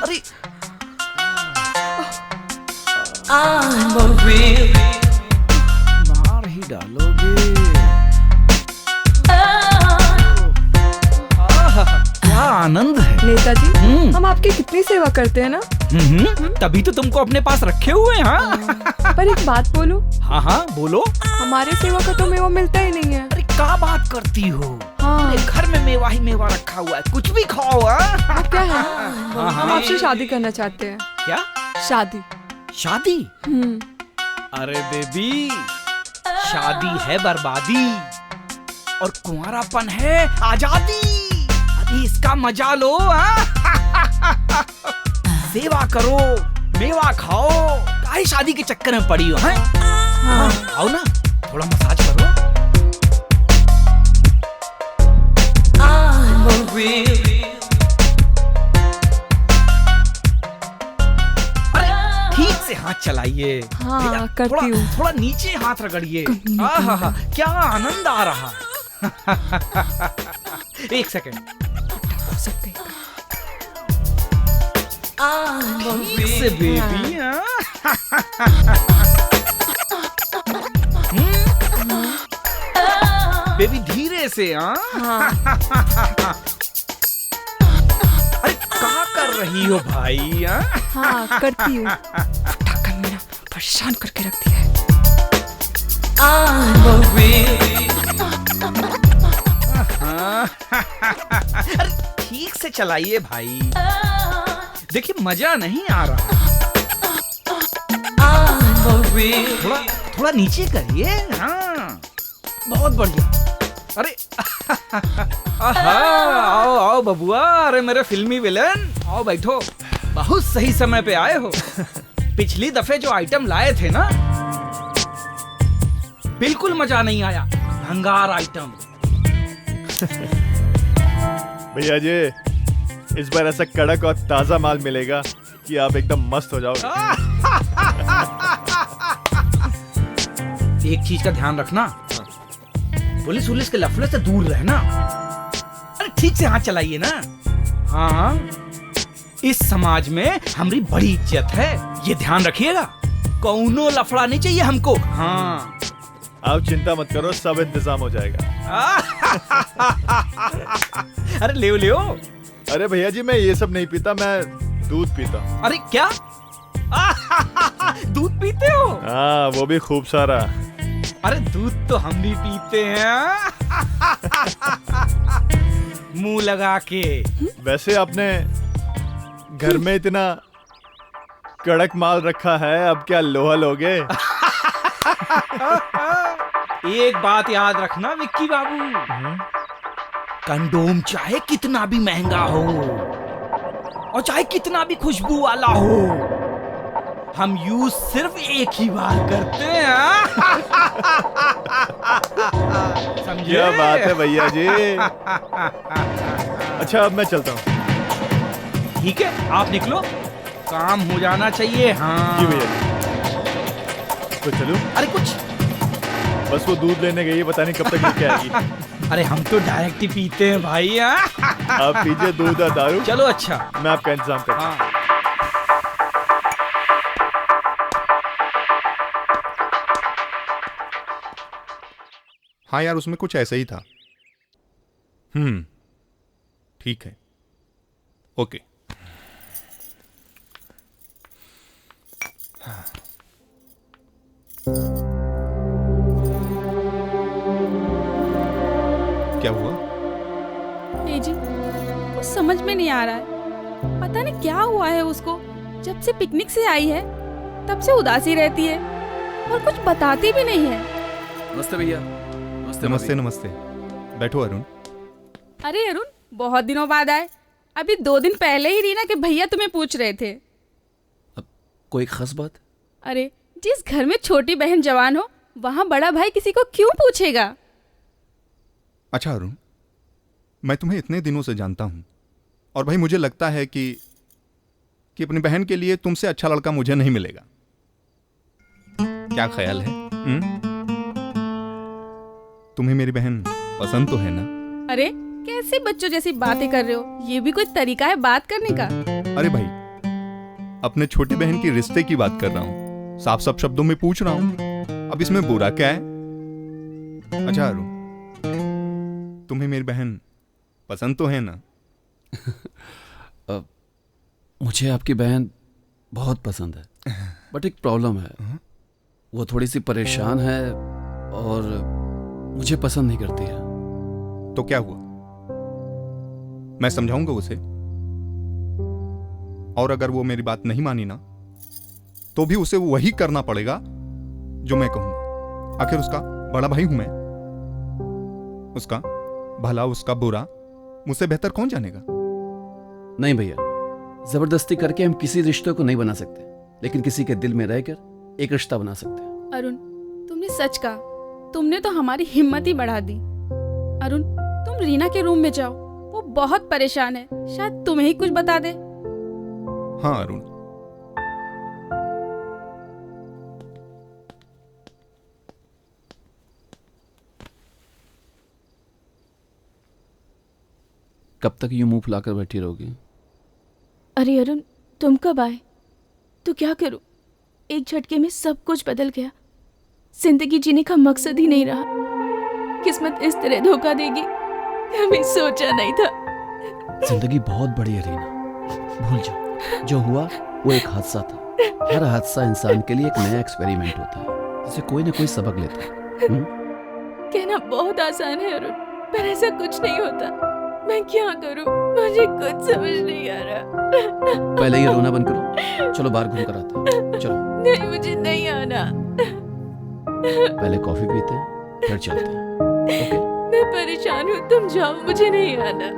अरे मार ही डालोगे। क्या आनंद है नेताजी, हम आपकी कितनी सेवा करते हैं ना। तभी तो तुमको अपने पास रखे हुए हैं। हाँ? पर एक बात बोलूं? हाँ हाँ बोलो। हमारे सेवा का तो मेवा मिलता ही नहीं है। अरे क्या बात करती हो? हाँ। घर में मेवा ही मेवा रखा हुआ है, कुछ भी खाओ। क्या है? हम आपसे शादी करना चाहते हैं। क्या शादी? शादी? अरे बेबी, शादी है बर्बादी और कुंवारापन है आजादी। अभी इसका मजा लो। सेवा करो, मेवा खाओ, काहे शादी के चक्कर में पड़ी हो? हाँ। आओ ना, थोड़ा मसाज करो। ठीक से हाथ चलाइए। हाँ, करती हूँ। थोड़ा नीचे हाथ रगड़िए। क्या आनंद आ रहा है। एक सेकंड। ठीक से बेबी। बेबी धीरे से। अरे क्या कर रही हो भाई? हाँ करती हूँ। मेरा परेशान करके रख दिया है। अरे ठीक से चलाइए भाई, देखिए मजा नहीं आ रहा। थोड़ा नीचे करिए। हाँ बहुत बढ़िया। अरे आओ आओ बबुआ। अरे मेरे फिल्मी विलन, आओ बैठो। बहुत सही समय पे आए हो। पिछली दफे जो आइटम लाए थे ना, बिल्कुल मजा नहीं आया। भंगार आइटम। भैया जी, इस बार ऐसा कड़क और ताजा माल मिलेगा कि आप एकदम मस्त हो जाओगे। एक चीज का ध्यान रखना, पुलिस के लफड़े से दूर रहना। अरे ठीक से हाथ चलाइए ना। हाँ, इस समाज में हमारी बड़ी इज्जत है, ये ध्यान रखिएगा। कौनो लफड़ा नहीं चाहिए हमको। हाँ आप चिंता मत करो, सब इंतजाम हो जाएगा। अरे ले ले। अरे भैया जी मैं ये सब नहीं पीता, मैं दूध पीता हूँ। अरे क्या? दूध पीते हो? हाँ, वो भी खूब सारा। अरे दूध तो हम भी पीते हैं। मुंह लगा के। वैसे आपने घर में इतना कड़क माल रखा है, अब क्या लोहा लोगे? एक बात याद रखना विक्की बाबू, कंडोम चाहे कितना भी महंगा हो और चाहे कितना भी खुशबू वाला हो, हम यूज सिर्फ एक ही बार करते हैं। समझे? क्या बात है भैया जी। अच्छा अब मैं चलता हूँ। ठीक है, आप निकलो, काम हो जाना चाहिए। हाँ जी भैया। तो चलूं? अरे कुछ बस वो दूध लेने गई है, पता नहीं कब तक लेके आएगी। अरे हम तो डायरेक्ट ही पीते हैं भाई। आप पीजिए दूध और दारू। चलो अच्छा, मैं आपका इंतजाम करता हूँ। हाँ यार, उसमें कुछ ऐसा ही था। ठीक है, ओके। क्या हुआ? जी कुछ समझ में नहीं आ रहा है, पता नहीं क्या हुआ है उसको। जब से पिकनिक से आई है तब से उदासी रहती है और कुछ बताती भी नहीं है। नमस्ते भैया। नमस्ते नमस्ते। बैठो अरुण। अरे अरुण, बहुत दिनों बाद आए। अभी 2 दिन पहले ही रीना के भैया तुम्हें पूछ रहे थे। कोई खास बात? अरे जिस घर में छोटी बहन जवान हो वहाँ बड़ा भाई किसी को क्यों पूछेगा? अच्छा अरुण, मैं तुम्हें इतने दिनों से जानता हूं और भाई मुझे लगता है कि अपनी बहन के लिए तुमसे अच्छा लड़का मुझे नहीं मिलेगा। क्या ख्याल है? तुम्हें मेरी बहन पसंद तो है ना? अरे कैसे बच्चों जैसी बातें कर रहे हो? ये भी कोई तरीका है बात करने का? अरे भाई, अपने छोटी बहन की रिश्ते की बात कर रहा हूं, साफ साफ शब्दों में पूछ रहा हूं। अब इसमें बुरा क्या है? अच्छा अरुण, तुम्हें मेरी बहन पसंद तो है ना? मुझे आपकी बहन बहुत पसंद है, बट एक प्रॉब्लम है। वो थोड़ी सी परेशान है और मुझे पसंद नहीं करती है। तो क्या हुआ? मैं समझाऊंगा उसे, और अगर वो मेरी बात नहीं मानी ना तो भी उसे वही करना पड़ेगा जो मैं कहूंगा। आखिर उसका बड़ा भाई हूं मैं। उसका भला उसका बुरा मुझसे बेहतर कौन जानेगा? नहीं भैया, जबरदस्ती करके हम किसी रिश्ते को नहीं बना सकते, लेकिन किसी के दिल में रहकर एक रिश्ता बना सकते हैं। अरुण, तुमने सच कहा, तुमने तो हमारी हिम्मत ही बढ़ा दी। अरुण, तुम रीना के रूम में जाओ, वो बहुत परेशान है, शायद तुम्हें ही कुछ बता दे। हाँ अरुण। कब तक यूं मुंह फुलाकर बैठी रहोगी? अरे अरुण, तुम कब आए? तो क्या करूं? एक झटके में सब कुछ बदल गया। जिंदगी जीने का मकसद ही नहीं रहा। किस्मत इस तरह धोखा देगी कभी सोचा नहीं था। जिंदगी बहुत बड़ी है रीना, भूल जाओ। जो हुआ वो एक हादसा था। हर हादसा इंसान के लिए एक नया एक्सपेरिमेंट होता है, जिसे कोई ना कोई सबक लेता है। कहना बहुत आसान है अरुण, पर ऐसा कुछ नहीं होता। मैं क्या करूं? मुझे कुछ समझ नहीं आ रहा। पहले ये रोना बंद करो, चलो बाहर घूम कर आते हैं। चलो। नहीं, मुझे नहीं आना। पहले कॉफी पीते हैं, फिर चलते हैं। ओके? मैं परेशान हूँ, तुम जाओ, मुझे नहीं आना।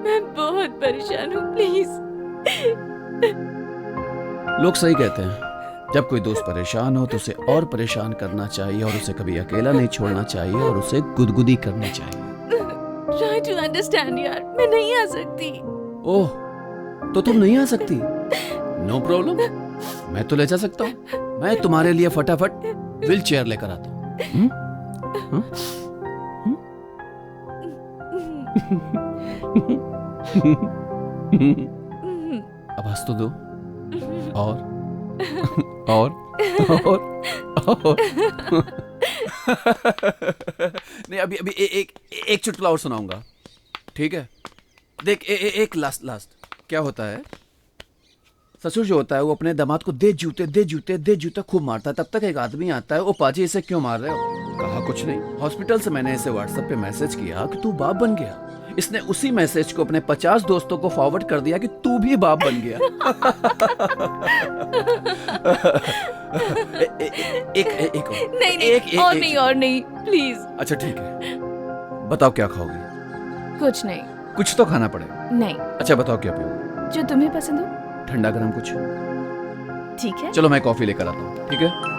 मैं बहुत परेशान हूँ, प्लीज। लोग सही कहते हैं, जब कोई दोस्त परेशान हो तो उसे और परेशान करना चाहिए और उसे कभी अकेला नहीं छोड़ना चाहिए और उसे गुदगुदी करनी चाहिए। Try to understand यार, मैं नहीं आ सकती। ओह, तो तुम नहीं आ सकती? नो प्रॉब्लम, मैं तो ले जा सकता हूँ। मैं तुम्हारे लिए फटाफट व्हील चेयर लेकर आता हूँ। अब हंस तो दो। और नहीं, अभी अभी एक चुटकुला और सुनाऊंगा, ठीक है? देख, एक लास्ट क्या होता है, ससुर जो होता है वो अपने दामाद को दे जूते खूब मारता है। तब तक एक आदमी आता है, ओ पाजी इसे क्यों मार रहे हो? कहा कुछ नहीं, हॉस्पिटल से मैंने इसे व्हाट्सएप पे मैसेज किया कि तू बाप बन गया। इसने उसी मैसेज को अपने 50 दोस्तों को फॉरवर्ड कर दिया कि तू भी बाप बन गया। एक और नहीं प्लीज। अच्छा ठीक है, बताओ क्या खाओगी? कुछ नहीं। कुछ तो खाना पड़ेगा। नहीं। अच्छा बताओ क्या पियोगे? जो तुम्हें पसंद हो। ठंडा गरम कुछ? ठीक है। चलो मैं कॉफी लेकर आता हूँ, ठीक है?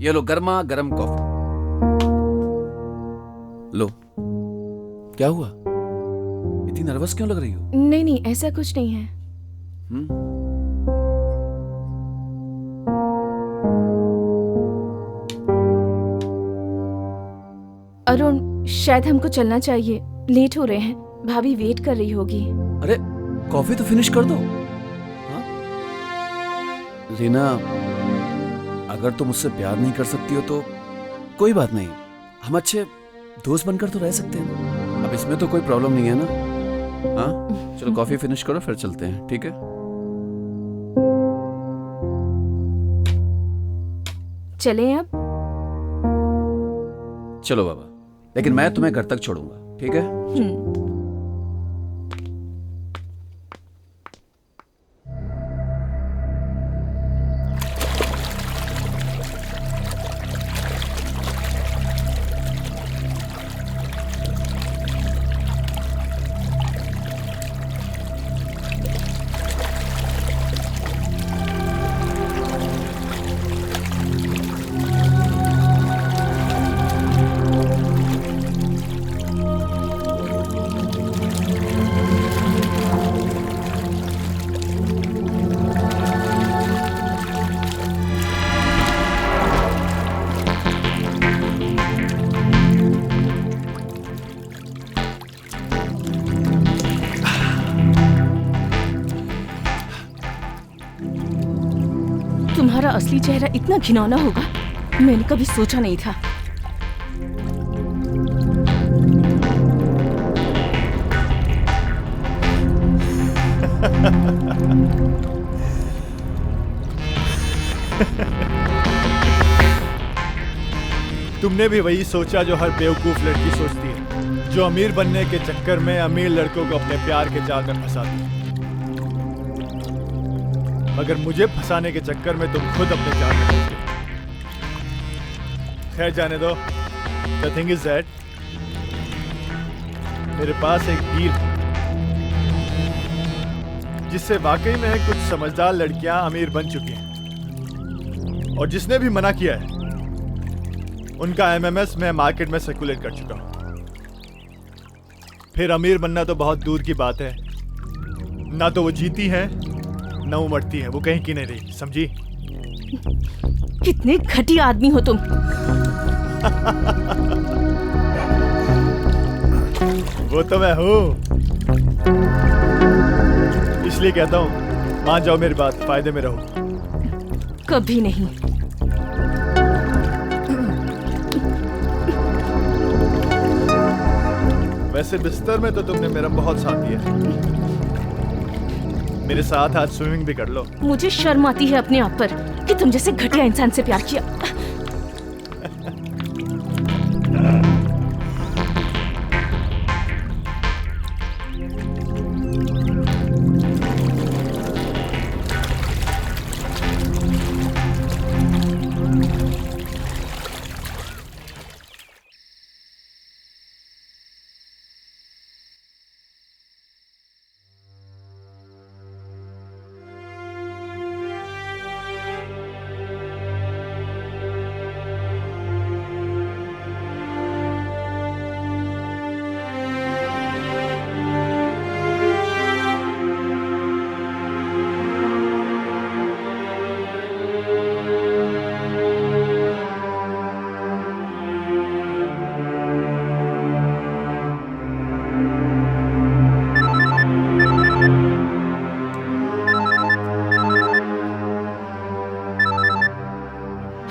ये लो गर्मा गर्म कॉफी। लो, क्या हुआ? इतनी नर्वस क्यों लग रही हो? नहीं, ऐसा कुछ नहीं है। अरुण, शायद हमको चलना चाहिए, लेट हो रहे हैं। भाभी वेट कर रही होगी। अरे कॉफी तो फिनिश कर दो। हाँ? रीना, अगर तुम मुझसे प्यार नहीं कर सकती हो तो कोई बात नहीं, हम अच्छे दोस्त बनकर तो रह सकते हैं। अब इसमें तो कोई प्रॉब्लम नहीं है ना? हाँ, चलो कॉफी फिनिश करो फिर चलते हैं, ठीक है? चलें अब? चलो बाबा, लेकिन मैं तुम्हें घर तक छोड़ूंगा, ठीक है? तुम्हारा असली चेहरा इतना घिनौना होगा, मैंने कभी सोचा नहीं था। तुमने भी वही सोचा जो हर बेवकूफ लड़की सोचती है, जो अमीर बनने के चक्कर में अमीर लड़कों को अपने प्यार के जाल में फंसाती है। मगर मुझे फंसाने के चक्कर में तुम खुद अपने जाल में फंस गए। खैर जाने दो। The thing is that मेरे पास एक डील है जिससे वाकई में कुछ समझदार लड़कियां अमीर बन चुकी हैं, और जिसने भी मना किया है उनका MMS मैं मार्केट में सर्कुलेट कर चुका हूं। फिर अमीर बनना तो बहुत दूर की बात है, ना तो वो जीती है ना वो मरती है, वो कहीं की नहीं रही, समझी? कितने घटिया आदमी हो तुम। वो तो मैं हूँ, इसलिए कहता हूँ मान जाओ मेरी बात, फायदे में रहो। कभी नहीं। वैसे बिस्तर में तो तुमने मेरा बहुत साथ दिया, मेरे साथ आज स्विमिंग भी कर लो। मुझे शर्म आती है अपने आप पर कि तुम जैसे घटिया इंसान से प्यार किया।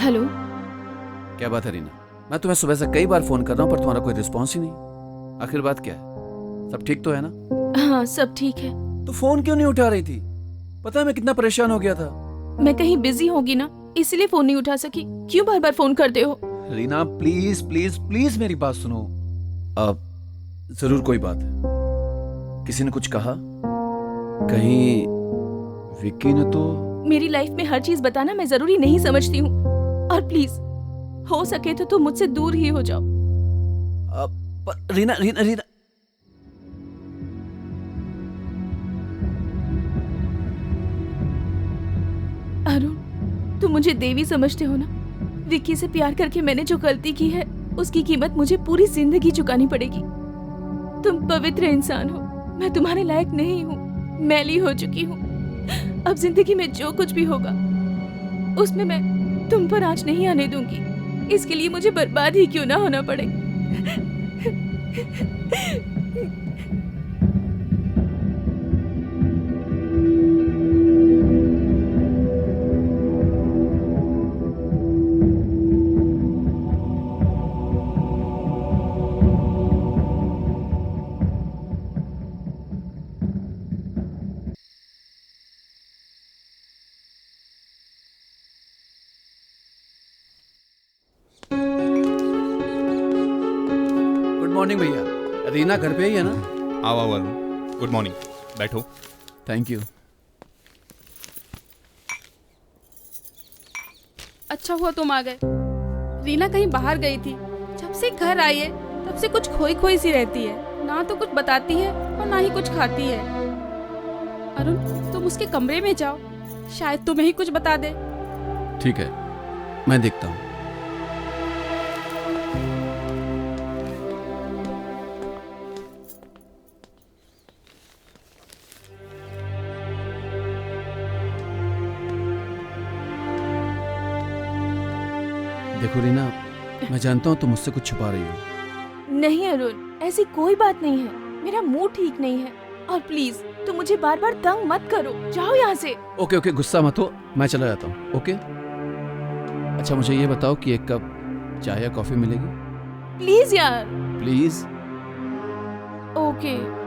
हेलो, क्या बात है रीना? मैं तुम्हें सुबह से कई बार फोन कर रहा हूँ पर तुम्हारा कोई रिस्पॉन्स ही नहीं। आखिर बात क्या है? सब ठीक तो है ना? हाँ सब ठीक है। तो फोन क्यों नहीं उठा रही थी? पता है मैं कितना परेशान हो गया था। मैं कहीं बिजी होगी ना, इसलिए फोन नहीं उठा सकी। क्यों बार बार फोन करते हो? रीना प्लीज प्लीज प्लीज मेरी बात सुनो। अब जरूर कोई बात है। किसी ने कुछ कहा? कहीं विक्की ने तो? मेरी लाइफ में हर चीज बताना मैं जरूरी नहीं समझती हूँ, और प्लीज हो सके तो तुम मुझसे दूर ही हो जाओ। पर रीना रीना रीना अरुण, तुम मुझे देवी समझते हो ना? विक्की से प्यार करके मैंने जो गलती की है उसकी कीमत मुझे पूरी जिंदगी चुकानी पड़ेगी। तुम पवित्र इंसान हो, मैं तुम्हारे लायक नहीं हूँ, मैली हो चुकी हूँ। अब जिंदगी में जो कुछ भी होगा उसमें मैं तुम पर आँच नहीं आने दूंगी, इसके लिए मुझे बर्बाद ही क्यों ना होना पड़े। गुड मॉर्निंग भैया। रीना घर पे ही है ना? आओ आओ अरुण, गुड मॉर्निंग, बैठो। Thank you. अच्छा हुआ तुम आ गए। रीना कहीं बाहर गई थी। जब से घर आई है तब से कुछ खोई खोई सी रहती है, ना तो कुछ बताती है और ना ही कुछ खाती है। अरुण तुम उसके कमरे में जाओ, शायद तुम्हें ही कुछ बता दे। ठीक है, मैं देखता हूँ। देखो रीना, मैं जानता हूँ तुम मुझसे कुछ छुपा रही हो। नहीं अरुण, ऐसी कोई बात नहीं है। मेरा मूड ठीक नहीं है, और प्लीज तुम मुझे बार बार तंग मत करो। जाओ यहाँ से। ओके ओके, गुस्सा मत हो, मैं चला जाता हूँ। ओके। अच्छा मुझे ये बताओ कि एक कप चाय या कॉफी मिलेगी? प्लीज यार। प्लीज। ओके।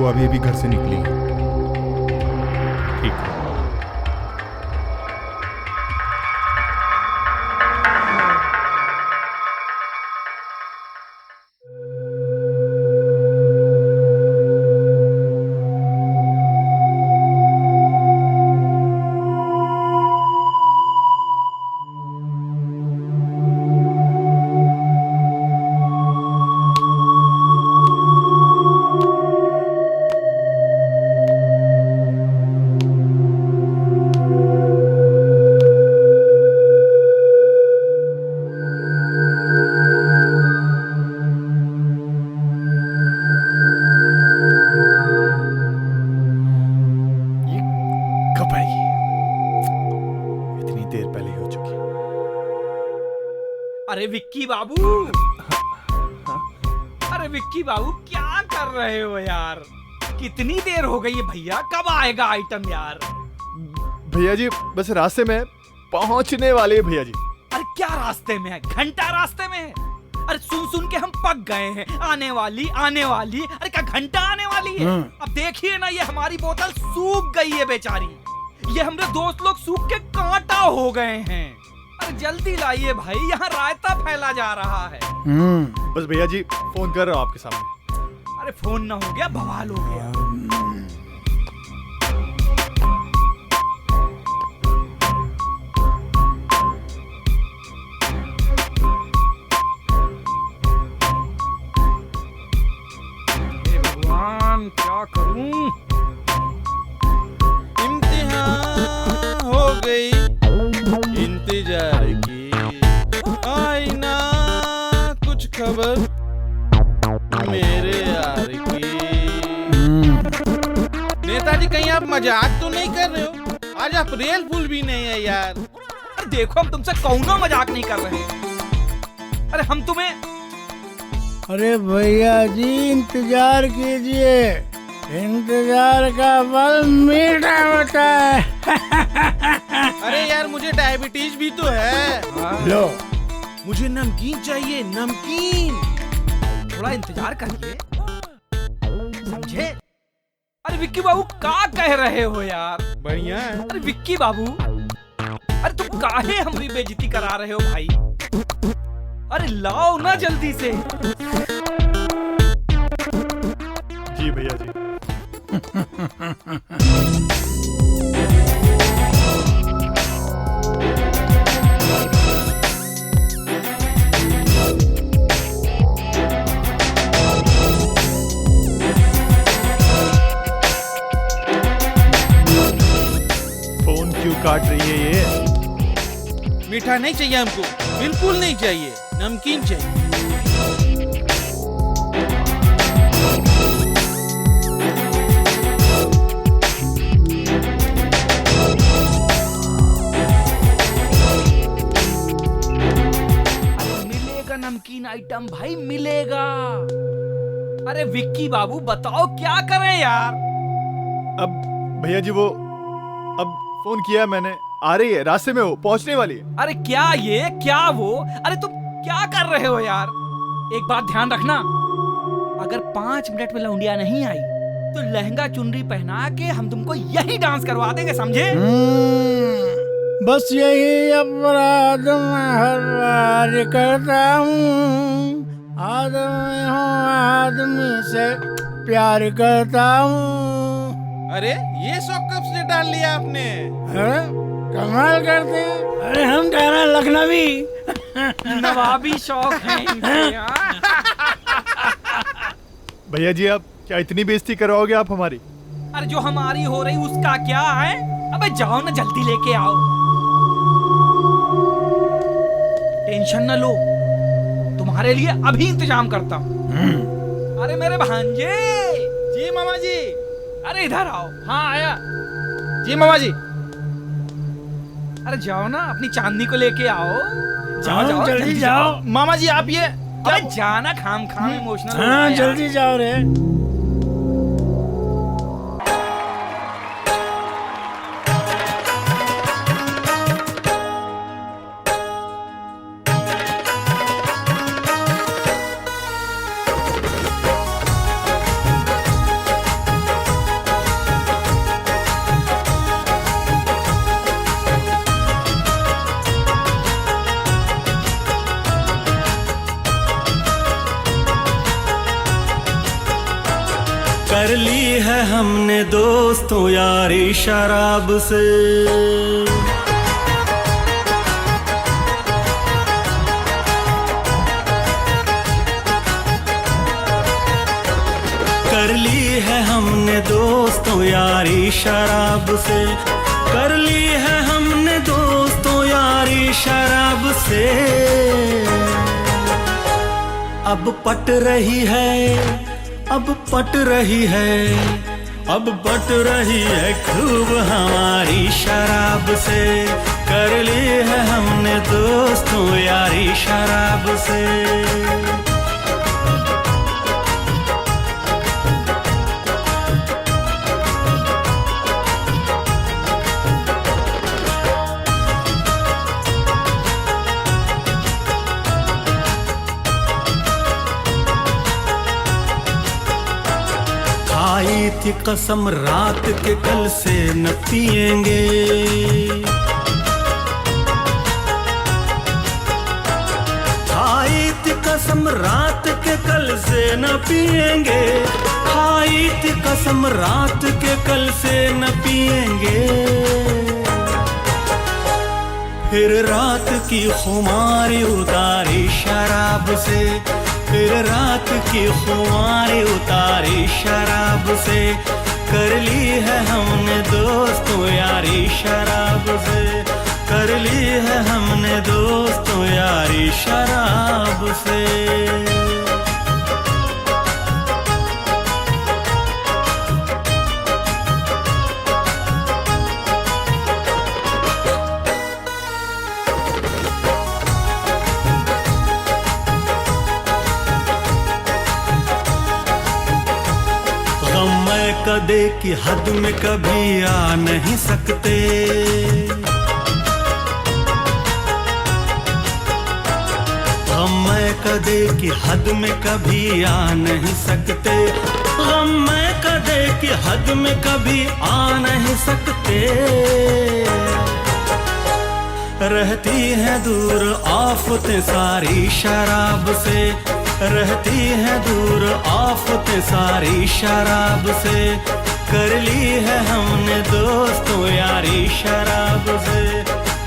अभी अभी घर से निकली हैं। ठीक है। कब आएगी? इतनी देर पहले ही हो चुकी है। अरे विक्की बाबू, अरे विक्की बाबू क्या कर रहे हो यार? कितनी देर हो गई है भैया, कब आएगा आइटम यार? भैया जी बस रास्ते में पहुंचने वाले हैं भैया जी। अरे क्या रास्ते में है? घंटा रास्ते में है। अरे सुन सुन के हम पक गए हैं। आने वाली आने वाली, अरे क्या घंटा आने वाली है? अब देखिए ना, ये हमारी बोतल सूख गई है बेचारी। ये हमरे दोस्त लोग सूख के कांटा हो गए हैं। अरे जल्दी लाइए भाई, यहाँ रायता फैला जा रहा है। बस भैया जी फोन कर रहा हूँ आपके सामने। अरे फोन ना हो गया बवाल हो गया। हे भगवान क्या करूं? इम्तिहान हो गई इंतजार की, आई ना कुछ खबर मेरे यार की। नेताजी कहीं आप मजाक तो नहीं कर रहे हो? आज आप रियल फुल भी नहीं है यार। अरे देखो हम तुमसे कौनो मजाक नहीं कर रहे हैं। अरे हम तुम्हें, अरे भैया जी इंतजार कीजिए, इंतजार का फल मीठा होता है। अरे यार मुझे डायबिटीज भी तो है। लो मुझे नमकीन चाहिए, नमकीन। थोड़ा इंतजार करिए, समझे? अरे विक्की बाबू क्या कह रहे हो यार? बढ़िया है। अरे विक्की बाबू, अरे तुम काहे हमारी बेइज्जती करा रहे हो भाई? अरे लाओ ना जल्दी से। जी भैया जी। फोन क्यों काट रही है ये? मीठा नहीं चाहिए हमको, बिल्कुल नहीं चाहिए, नमकीन चाहिए। मिलेगा नमकीन आइटम भाई, मिलेगा। अरे विक्की बाबू बताओ क्या करें यार? अब भैया जी वो अब फोन किया मैंने, आ रही है, रास्ते में हो, पहुंचने वाली है। अरे क्या ये क्या वो? अरे तुम क्या कर रहे हो यार? एक बात ध्यान रखना, अगर 5 मिनट में लौंडिया नहीं आई तो लहंगा चुनरी पहना के हम तुमको यही डांस करवा देंगे, समझे? बस यही अपराध मैं हर बार करता हूँ, आदमी हूँ आदमी से प्यार करता हूँ। अरे ये शौक कब से डाल लिया आपने? अरे कमाल करते हैं। अरे हम कहना लखनवी नवाबी शौक है इनके, हाँ? भैया जी आप क्या इतनी बेइज्जती करवाओगे आप हमारी? अरे जो हमारी हो रही उसका क्या है? अबे जाओ ना जल्दी लेके आओ। टेंशन न लो, तुम्हारे लिए अभी इंतजाम करता हूँ। अरे मेरे भांजे। जी मामा जी। अरे इधर आओ। हाँ आया। जी मामा जी। अरे जाओ ना, अपनी चांदनी को लेके आओ। जाओ जाओ जल्दी जाओ। मामा जी आप ये अरे जाना, खाम खाम इमोशनल। हाँ जल्दी जाओ रे। कर ली है हमने दोस्तों यारी शराब से। कर ली है हमने दोस्तों यारी शराब से, कर ली है हमने दोस्तों यारी शराब से। अब पट रही है, अब पट रही है, अब पट रही है खूब हमारी शराब से। कर ली है हमने दोस्तों यारी शराब से। खाई थी कसम रात के कल से न पिएंगे, खाई थी कसम रात के कल से न पिएंगे, खाई थी कसम रात के कल से न पिएंगे। फिर रात की खुमारी उतारी शराब से, फिर रात की खुमारी उतारी शराब से। कर ली है हमने दोस्तों यारी शराब से, कर ली है हमने दोस्तों यारी शराब से। कदे की हद में कभी आ नहीं सकते, हम कदे की हद में कभी आ नहीं सकते, हम कदे की हद में कभी आ नहीं सकते। रहती है दूर आफतें सारी शराब से, रहती है दूर आफतें सारी शराब से। कर ली है हमने दोस्तों यारी शराब से,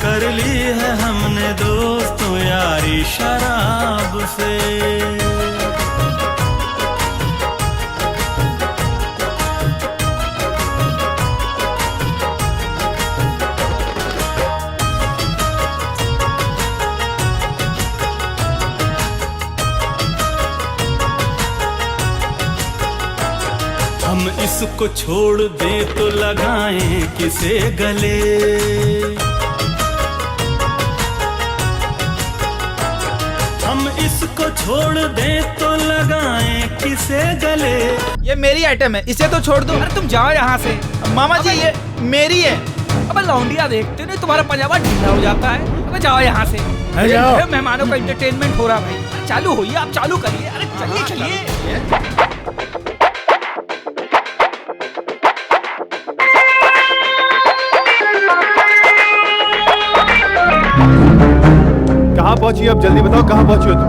कर ली है हमने दोस्तों यारी शराब से। हम इसको छोड़ दे तो लगाएं किसे गले, हम इसको छोड़ दे तो लगाएं किसे गले। ये मेरी आइटम है, इसे तो छोड़ दो। अरे तुम जाओ यहाँ से। मामा जी ये मेरी है। अबे लौंडिया देखते नहीं तुम्हारा पजामा ढीला हो जाता है। अबे जाओ यहाँ से। मेहमानों का एंटरटेनमेंट हो रहा भाई। चालू होइए, आप चालू करिए। अरे चलिए चलिए। कहाँ पहुंची? अब जल्दी बताओ कहाँ पहुंची हो तुम?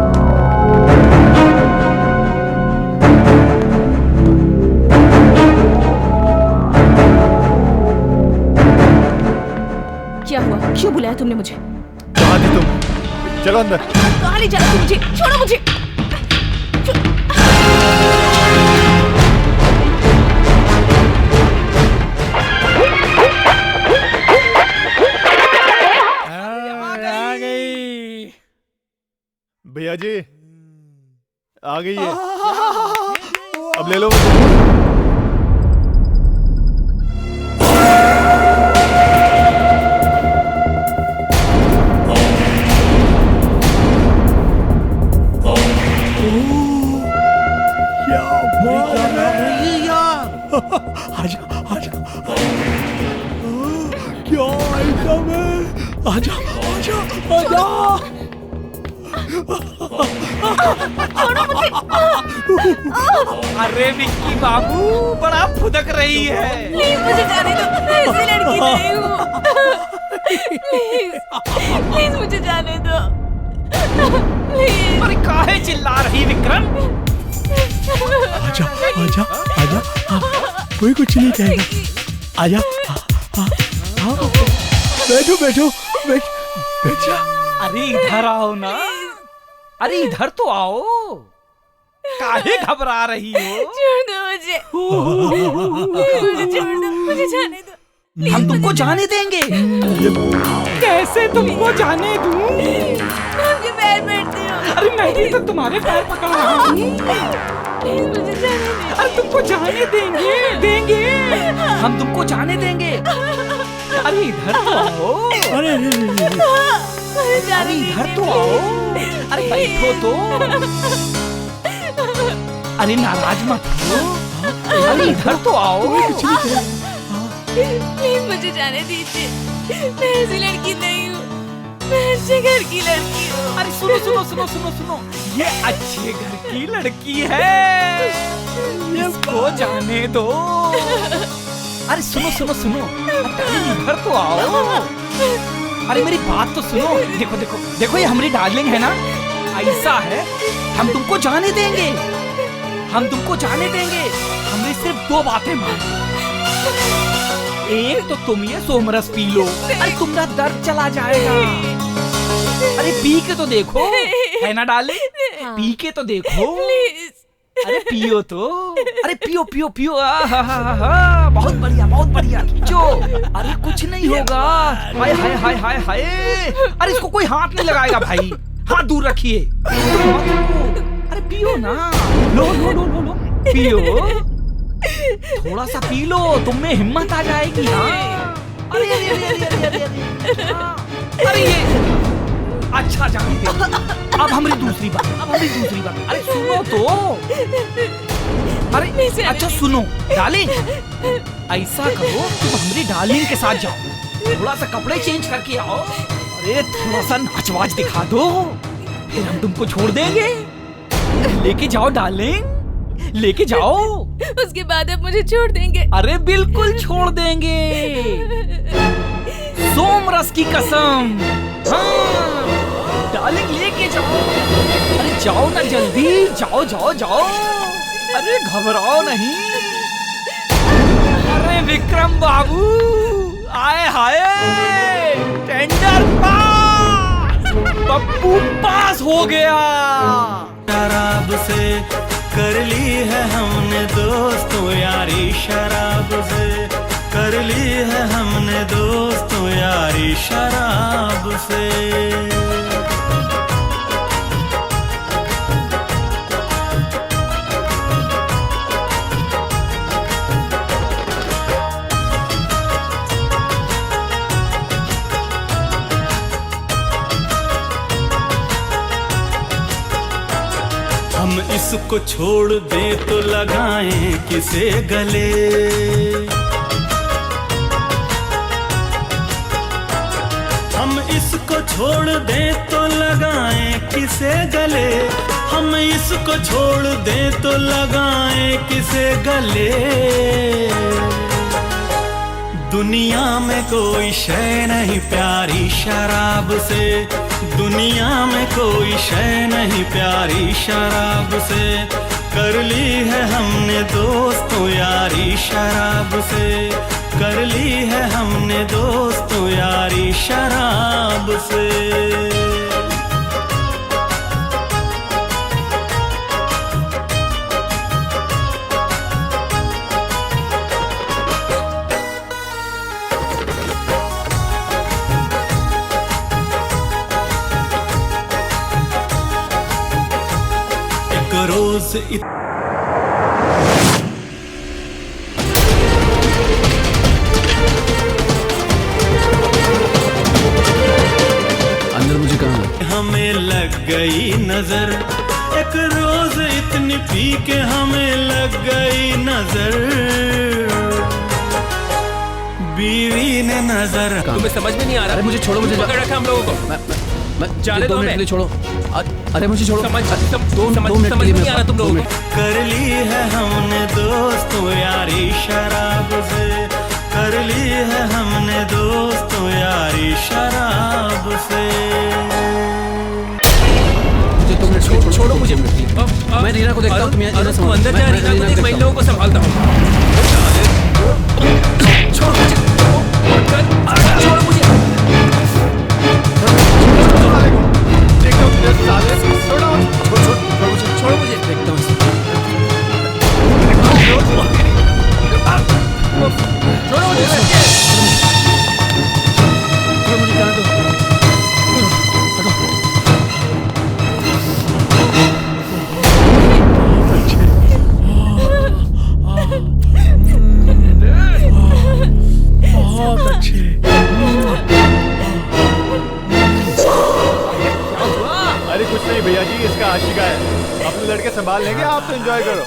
क्या हुआ? क्यों बुलाया तुमने मुझे? कहाँ थी तुम? चलो अंदर। कहाँ ले जाना तुम मुझे? छोड़ो मुझे। भैया जी आ गई है, अब ले लो। आजा आजा, क्या आइटम है? आजा आजा आजा। अरे विक्की बाबू बड़ा फुदक रही है। प्लीज मुझे जाने दो, मैं ऐसी लड़की नहीं हूँ। प्लीज मुझे जाने दो। अरे काहे चिल्ला रही विक्रम? आजा आजा आजा। कोई कुछ नहीं कहेगा। आजा। हाँ, बैठो बैठो बैठ जा। अरे इधर आओ ना, अरे इधर तो आओ, काहे घबरा रही हो? छोड़ दो मुझे, मुझे छोड़ दो, मुझे जाने दो। हम तुमको जाने देंगे। कैसे तुमको जाने दूं? आपके पैर पड़ती हो। अरे नहीं तो तुम्हारे पैर पकड़ रहा हूँ। मुझे जाने दो। अरे तुमको जाने देंगे, हम तुमको जाने देंगे। अरे इधर तो आओ। अरे इधर तो आओ। अरे बैठो तो। अरे नाराज मत हो। अरे इधर तो आओ। प्लीज मुझे जाने दीजिए, मैं ऐसी लड़की नहीं हूँ, मैं अच्छे घर की लड़की हूँ। अरे सुनो, ये अच्छे घर की लड़की है, इसको जाने दो। अरे सुनो, इधर तो आओ। अरे मेरी बात तो सुनो। देखो ये हमारी डार्लिंग है ना, ऐसा है, हम तुमको जाने देंगे। हमने सिर्फ 2 बातें मांगी। एक तो तुम ये सोमरस पी लो, अरे तुम्हारा दर्द चला जाएगा। अरे पी के तो देखो, है ना डार्लिंग? पी के तो देखो। अरे पियो तो, अरे पियो। बहुत बढ़िया खींचो। अरे कुछ नहीं होगा। हाय। अरे इसको कोई हाथ नहीं लगाएगा भाई, हाथ दूर रखिए। अरे पियो ना, लो पियो, थोड़ा सा पी लो, तुम में हिम्मत आ जाएगी। हाँ अरे ये अच्छा जाने दे। अब हमारी दूसरी बात। अरे सुनो तो। अरे अच्छा सुनो डार्लिंग, ऐसा करो तुम हमारी डार्लिंग के साथ जाओ, थोड़ा सा कपड़े चेंज करके आओ। अरे थोड़ा सा नाचवाज दिखा दो, फिर हम तुमको छोड़ देंगे। लेके जाओ डार्लिंग, लेके जाओ। उसके बाद आप मुझे छोड़ देंगे? अरे बिल्कुल छोड़ देंगे, सोमरस की कसम। हाँ डार्लिंग लेके जाओ। अरे जाओ ना जल्दी, जाओ। अरे घबराओ नहीं। अरे विक्रम बाबू, आए हाय, टेंडर पास, पप्पू पास हो गया। शराब से कर ली है हमने दोस्तों यारी, शराब से कर ली है हमने दोस्तों यारी, शराब से। हम इसको छोड़ दे तो लगाएं किसे गले, हम इसको छोड़ दे तो लगाएं किसे गले, हम इसको छोड़ दे तो लगाएं किसे गले। दुनिया में कोई शय नहीं प्यारी शराब से, दुनिया में कोई शय नहीं प्यारी शराब से। कर ली है हमने दोस्तों यारी शराब से, कर ली है हमने दोस्तों यारी शराब से। रोज अंदर मुझे कहाँ हमें लग गई नजर, एक रोज इतनी पी के हमें लग गई नजर, बीवी ने नजर। तुम्हें समझ में नहीं आ रहा? अरे मुझे छोड़ो, मुझे पकड़ रखा हम लोगों को। जाने दो, 2 मिनट के लिए छोड़ो। अरे मुझे छोड़ो। समझ में नहीं आ रहा तुम लोगों को। कर ली है हमने दोस्तों यारी शराब से, कर ली है हमने दोस्तों यारी शराब से। मुझे 2 मिनट छोड़ो मुझे। मैं रीना को देखता हूँ, तुम अंदर जा, रीना को देख, मैं इन लोगों को संभालता हूँ। अरे कुछ नहीं भैया जी, इसका आशिका है, अपने लड़के संभाल लेंगे, आप तो एंजॉय करो।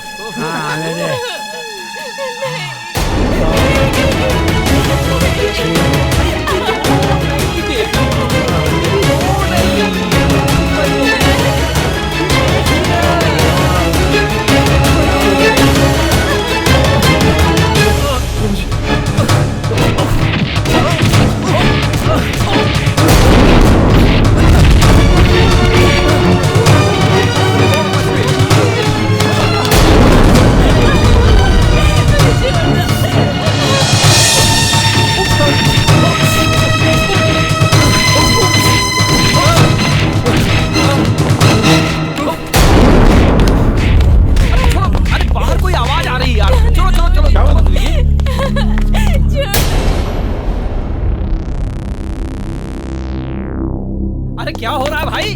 अरे क्या हो रहा है भाई?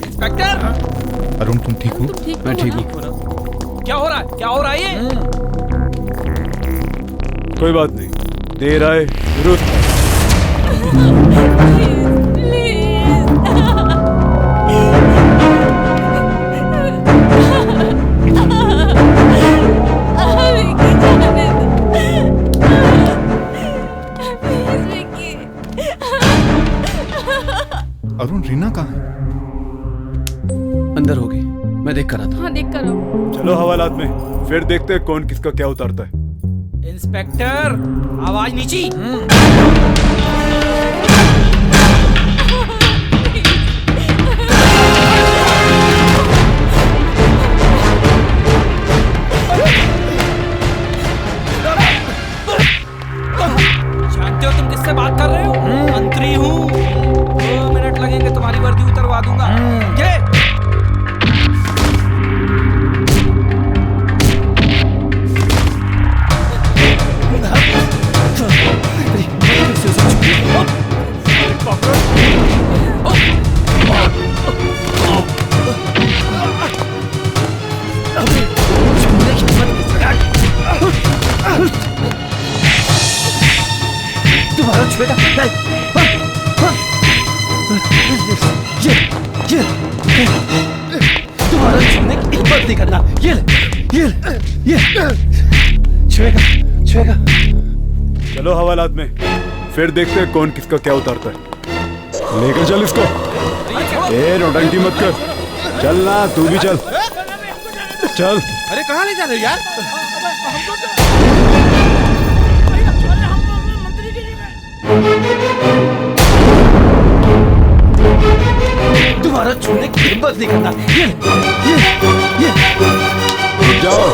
इंस्पेक्टर अरुण, तुम ठीक हो? मैं ठीक हूँ। क्या हो रहा है? क्या हो रहा है ये? कोई बात नहीं, देर आए दुरुस्त। अरुण, रीना कहाँ है? अंदर होगी, मैं देख कर आता हूँ। हाँ देख कर आओ। चलो हवालात में, फिर देखते हैं कौन किसका क्या उतारता है। इंस्पेक्टर, आवाज नीची। जानते हो तुम किससे बात कर रहे हो? मंत्री हूँ। 2 मिनट लगेंगे, तुम्हारी वर्दी उतरवा दूंगा। ये तुम्हारा छुएगा तुम्हारा छूने की हिम्मत नहीं करना। ये छुएगा। चलो हवालात में, फिर देखते हैं कौन किसका क्या उतारता है। लेकर चल इसको। ए नौटंकी मत कर, चल ना, तू भी चल। चल। अरे कहाँ ले जा रहे हो यार? तुम्हारा छूने की हिम्मत नहीं करना। ये जाओ,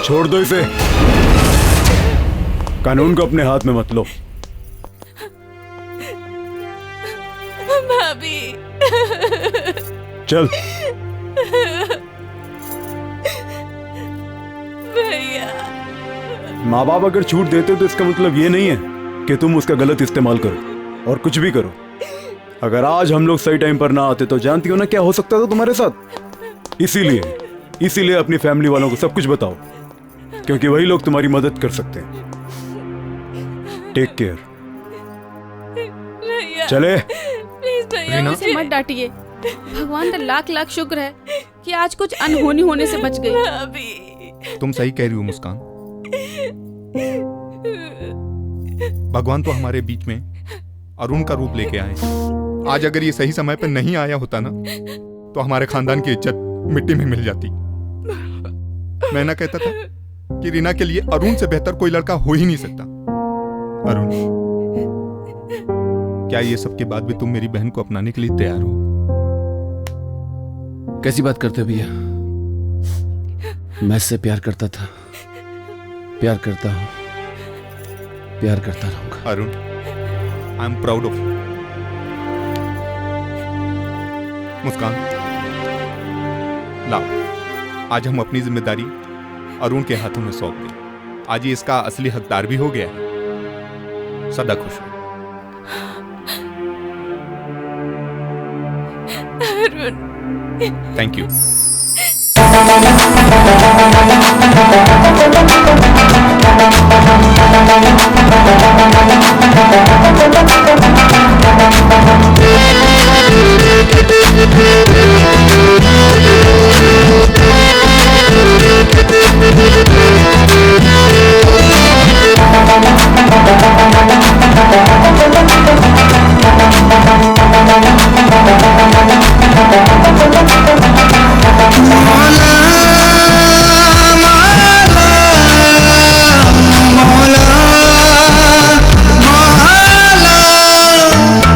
छोड़ दो इसे, कानून को अपने हाथ में मत लो। भाभी। चल। भैया। माँ बाप अगर छूट देते तो इसका मतलब ये नहीं है कि तुम उसका गलत इस्तेमाल करो और कुछ भी करो। अगर आज हम लोग सही टाइम पर ना आते तो जानती हो ना क्या हो सकता था तुम्हारे साथ। इसीलिए अपनी फैमिली वालों को सब कुछ बताओ, क्योंकि वही लोग तुम्हारी मदद कर सकते हैं। Take care. चले। प्लीज भैया मुझे मत डांटिए। भगवान का लाख लाख शुक्र है कि आज कुछ अनहोनी होने से बच गई। तुम सही कह रही हो मुस्कान। भगवान तो हमारे बीच में अरुण का रूप लेके आए। आज अगर ये सही समय पर नहीं आया होता ना, तो हमारे खानदान की इज्जत मिट्टी में मिल जाती। मैं ना कहता था कि रीना के लिए अरुण से बेहतर कोई लड़का हो ही नहीं सकता। अरुण, क्या ये सब के बाद भी तुम मेरी बहन को अपनाने के लिए तैयार हो? कैसी बात करते हो भैया? मैं इससे प्यार करता था, प्यार करता हूँ प्यार करता रहूंगा। Arun, I am proud of you. Muskan, लाओ, आज हम अपनी जिम्मेदारी अरुण के हाथों में सौंप दें। आज ये इसका असली हकदार भी हो गया है। सदा खुश हो। Arun, thank you.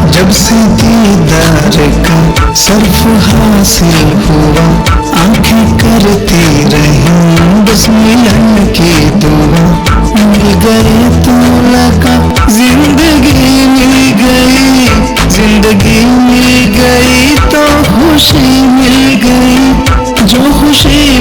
जब से दीदार का सर्फ हासिल हुआ, आंखें करती रही बस मिलन की दुआ। मिल गए तो लगा जिंदगी मिल गई, जिंदगी मिल गई तो खुशी मिल गई। जो खुशी